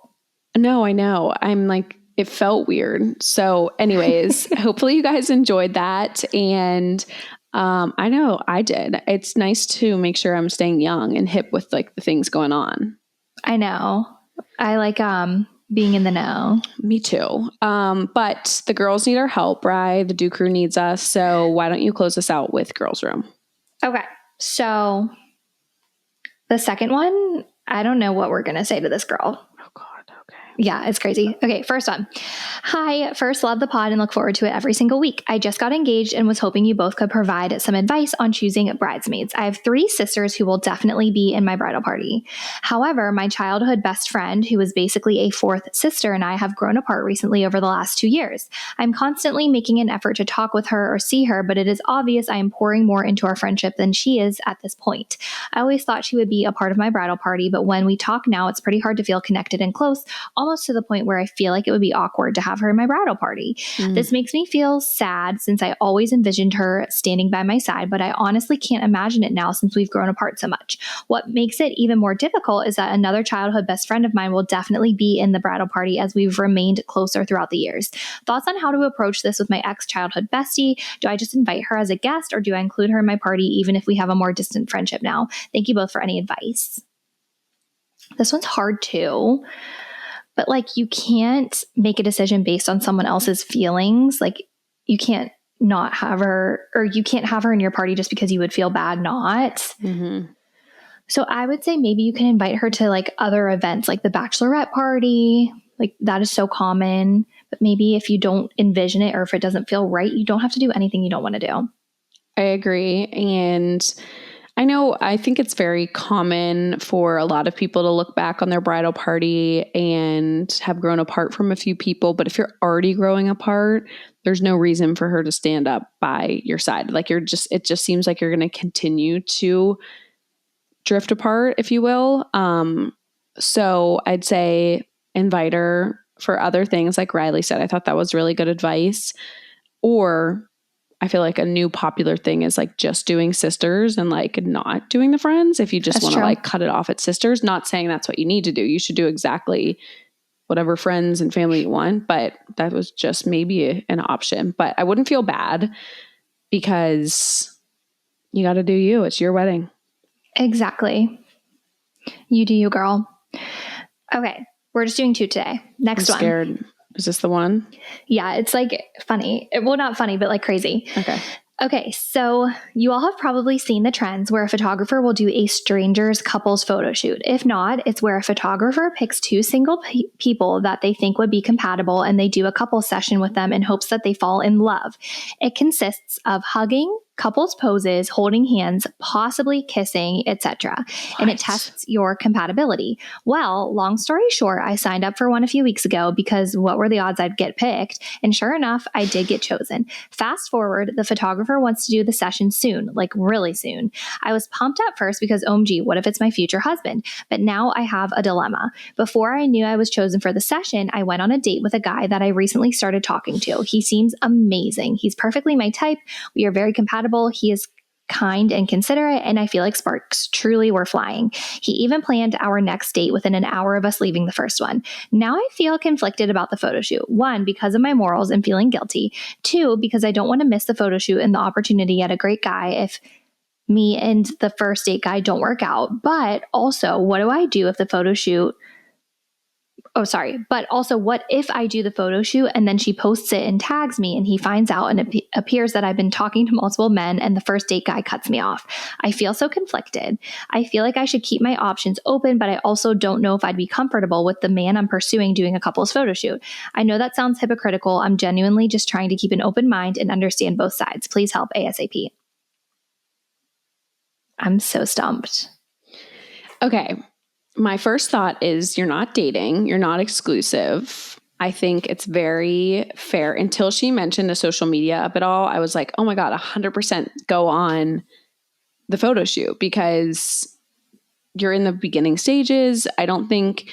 No, I know. I'm like, it felt weird. So anyways, hopefully you guys enjoyed that. And I know I did. It's nice to make sure I'm staying young and hip with like the things going on. I know. I like being in the know. Me too. But the girls need our help, right? The Do Crew needs us. So why don't you close us out with Girls Room? Okay. So the second one, I don't know what we're going to say to this girl. Oh God. Okay. Yeah, it's crazy. Okay, first one. Hi, first love the pod and look forward to it every single week. I just got engaged and was hoping you both could provide some advice on choosing bridesmaids. I have 3 sisters who will definitely be in my bridal party. However, my childhood best friend, who is basically a 4th sister, and I have grown apart recently over the last 2 years. I'm constantly making an effort to talk with her or see her, but it is obvious I am pouring more into our friendship than she is at this point. I always thought she would be a part of my bridal party, but when we talk now, it's pretty hard to feel connected and close, almost to the point where I feel like it would be awkward to have her in my bridal party. This makes me feel sad since I always envisioned her standing by my side, but I honestly can't imagine it now since we've grown apart so much. What makes it even more difficult is that another childhood best friend of mine will definitely be in the bridal party as we've remained closer throughout the years. Thoughts on how to approach this with my ex-childhood bestie? Do I just invite her as a guest or do I include her in my party even if we have a more distant friendship now? Thank you both for any advice. This one's hard too. But like, you can't make a decision based on someone else's feelings. Like, you can't not have her, or you can't have her in your party just because you would feel bad not. Mm-hmm. So I would say maybe you can invite her to like other events, like the bachelorette party. Like, that is so common. But maybe if you don't envision it or if it doesn't feel right, you don't have to do anything you don't want to do. I agree. And I think it's very common for a lot of people to look back on their bridal party and have grown apart from a few people. But if you're already growing apart, there's no reason for her to stand up by your side. Like, it just seems like you're going to continue to drift apart, if you will. So I'd say invite her for other things. Like Riley said, I thought that was really good advice. Or I feel like a new popular thing is like just doing sisters and like not doing the friends. If you just want to like cut it off at sisters, not saying that's what you need to do. You should do exactly whatever friends and family you want. But that was just maybe an option. But I wouldn't feel bad because you got to do you. It's your wedding. Exactly. You do you, girl. Okay. We're just doing 2 today. Next one. I'm scared. Is this the one? Yeah, it's like funny. Well, not funny, but like crazy. Okay, so you all have probably seen the trends where a photographer will do a stranger's couples photo shoot. If not, it's where a photographer picks 2 single people that they think would be compatible and they do a couple session with them in hopes that they fall in love. It consists of hugging, couples poses, holding hands, possibly kissing, etc. And it tests your compatibility. Well, long story short, I signed up for one a few weeks ago because what were the odds I'd get picked? And sure enough, I did get chosen. Fast forward, the photographer wants to do the session soon, like really soon. I was pumped at first because OMG, what if it's my future husband? But now I have a dilemma. Before I knew I was chosen for the session, I went on a date with a guy that I recently started talking to. He seems amazing. He's perfectly my type. We are very compatible. He is kind and considerate, and I feel like sparks truly were flying. He even planned our next date within an hour of us leaving the first one. Now I feel conflicted about the photo shoot. 1, because of my morals and feeling guilty. 2, because I don't want to miss the photo shoot and the opportunity at a great guy if me and the first date guy don't work out. But also, what do I do if the photo shoot But also, what if I do the photo shoot and then she posts it and tags me and he finds out and it appears that I've been talking to multiple men and the first date guy cuts me off? I feel so conflicted. I feel like I should keep my options open, but I also don't know if I'd be comfortable with the man I'm pursuing doing a couple's photo shoot. I know that sounds hypocritical. I'm genuinely just trying to keep an open mind and understand both sides. Please help ASAP. I'm so stumped. Okay. My first thought is you're not dating. You're not exclusive. I think it's very fair. Until she mentioned the social media up at all, I was like, oh my God, 100% go on the photo shoot because you're in the beginning stages. I don't think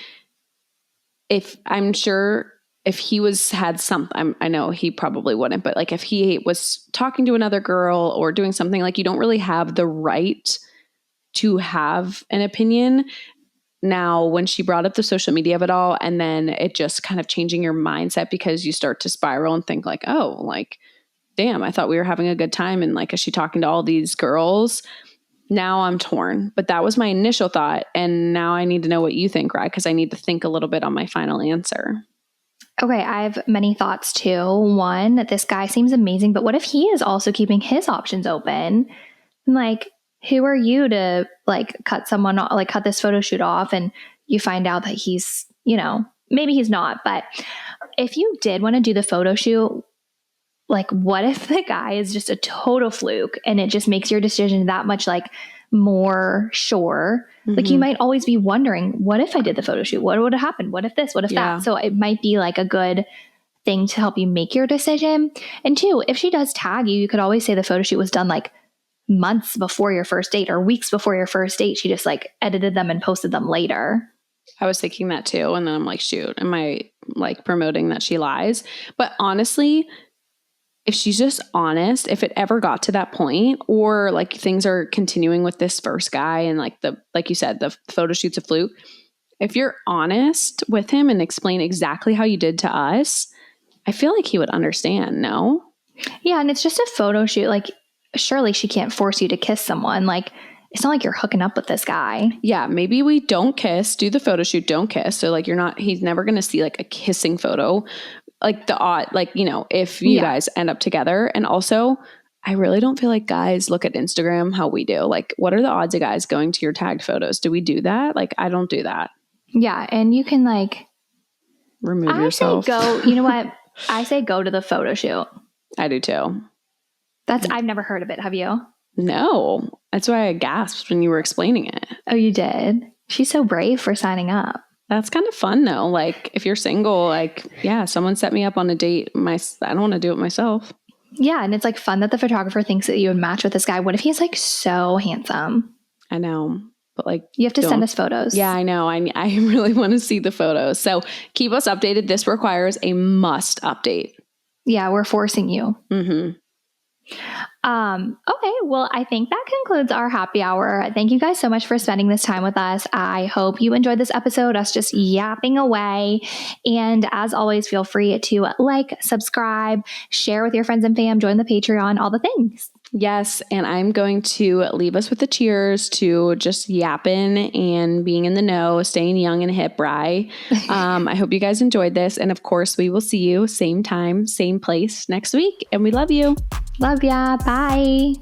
I'm sure if he had something, I know he probably wouldn't, but like if he was talking to another girl or doing something, like you don't really have the right to have an opinion. Now, when she brought up the social media of it all, and then it just kind of changing your mindset because you start to spiral and think like, oh, like, damn, I thought we were having a good time. And like, is she talking to all these girls? Now I'm torn. But that was my initial thought. And now I need to know what you think, right? Because I need to think a little bit on my final answer. Okay, I have many thoughts too. One, that this guy seems amazing, but what if he is also keeping his options open? Like, who are you to like cut this photo shoot off and you find out that he's, maybe he's not, but if you did want to do the photo shoot, like what if the guy is just a total fluke and it just makes your decision that much like more sure? Mm-hmm. Like you might always be wondering, what if I did the photo shoot? What would have happened? What if this? What if that? So it might be like a good thing to help you make your decision. And two, if she does tag you, you could always say the photo shoot was done like months before your first date or weeks before your first date. She just like edited them and posted them later. I was thinking that too. And then I'm like, shoot, am I like promoting that she lies? But honestly, if she's just honest, if it ever got to that point or like things are continuing with this first guy and like you said, the photo shoot's a fluke. If you're honest with him and explain exactly how you did to us, I feel like he would understand. No? Yeah. And it's just a photo shoot. Like, surely she can't force you to kiss someone. Like, it's not like you're hooking up with this guy. Yeah, maybe we don't kiss, do the photo shoot, don't kiss. So like he's never going to see like a kissing photo, like the odd, like, if you guys end up together. And also I really don't feel like guys look at Instagram how we do. Like, what are the odds of guys going to your tagged photos? Do we do that? Like, I don't do that. Yeah. And you can like remove yourself. I say go, you know what? I say go to the photo shoot. I do too. I've never heard of it. Have you? No. That's why I gasped when you were explaining it. Oh, you did? She's so brave for signing up. That's kind of fun though. Like if you're single, like, yeah, someone set me up on a date. I don't want to do it myself. Yeah. And it's like fun that the photographer thinks that you would match with this guy. What if he's like so handsome? I know. But like, you have to send us photos. Yeah, I know. I really want to see the photos. So keep us updated. This requires a must update. Yeah. We're forcing you. Mm-hmm. Okay. Well, I think that concludes our happy hour. Thank you guys so much for spending this time with us. I hope you enjoyed this episode, us just yapping away. And as always, feel free to like, subscribe, share with your friends and fam, join the Patreon, all the things. Yes. And I'm going to leave us with the cheers to just yapping and being in the know, staying young and hip, Bri. I hope you guys enjoyed this. And of course, we will see you same time, same place next week. And we love you. Love ya. Bye.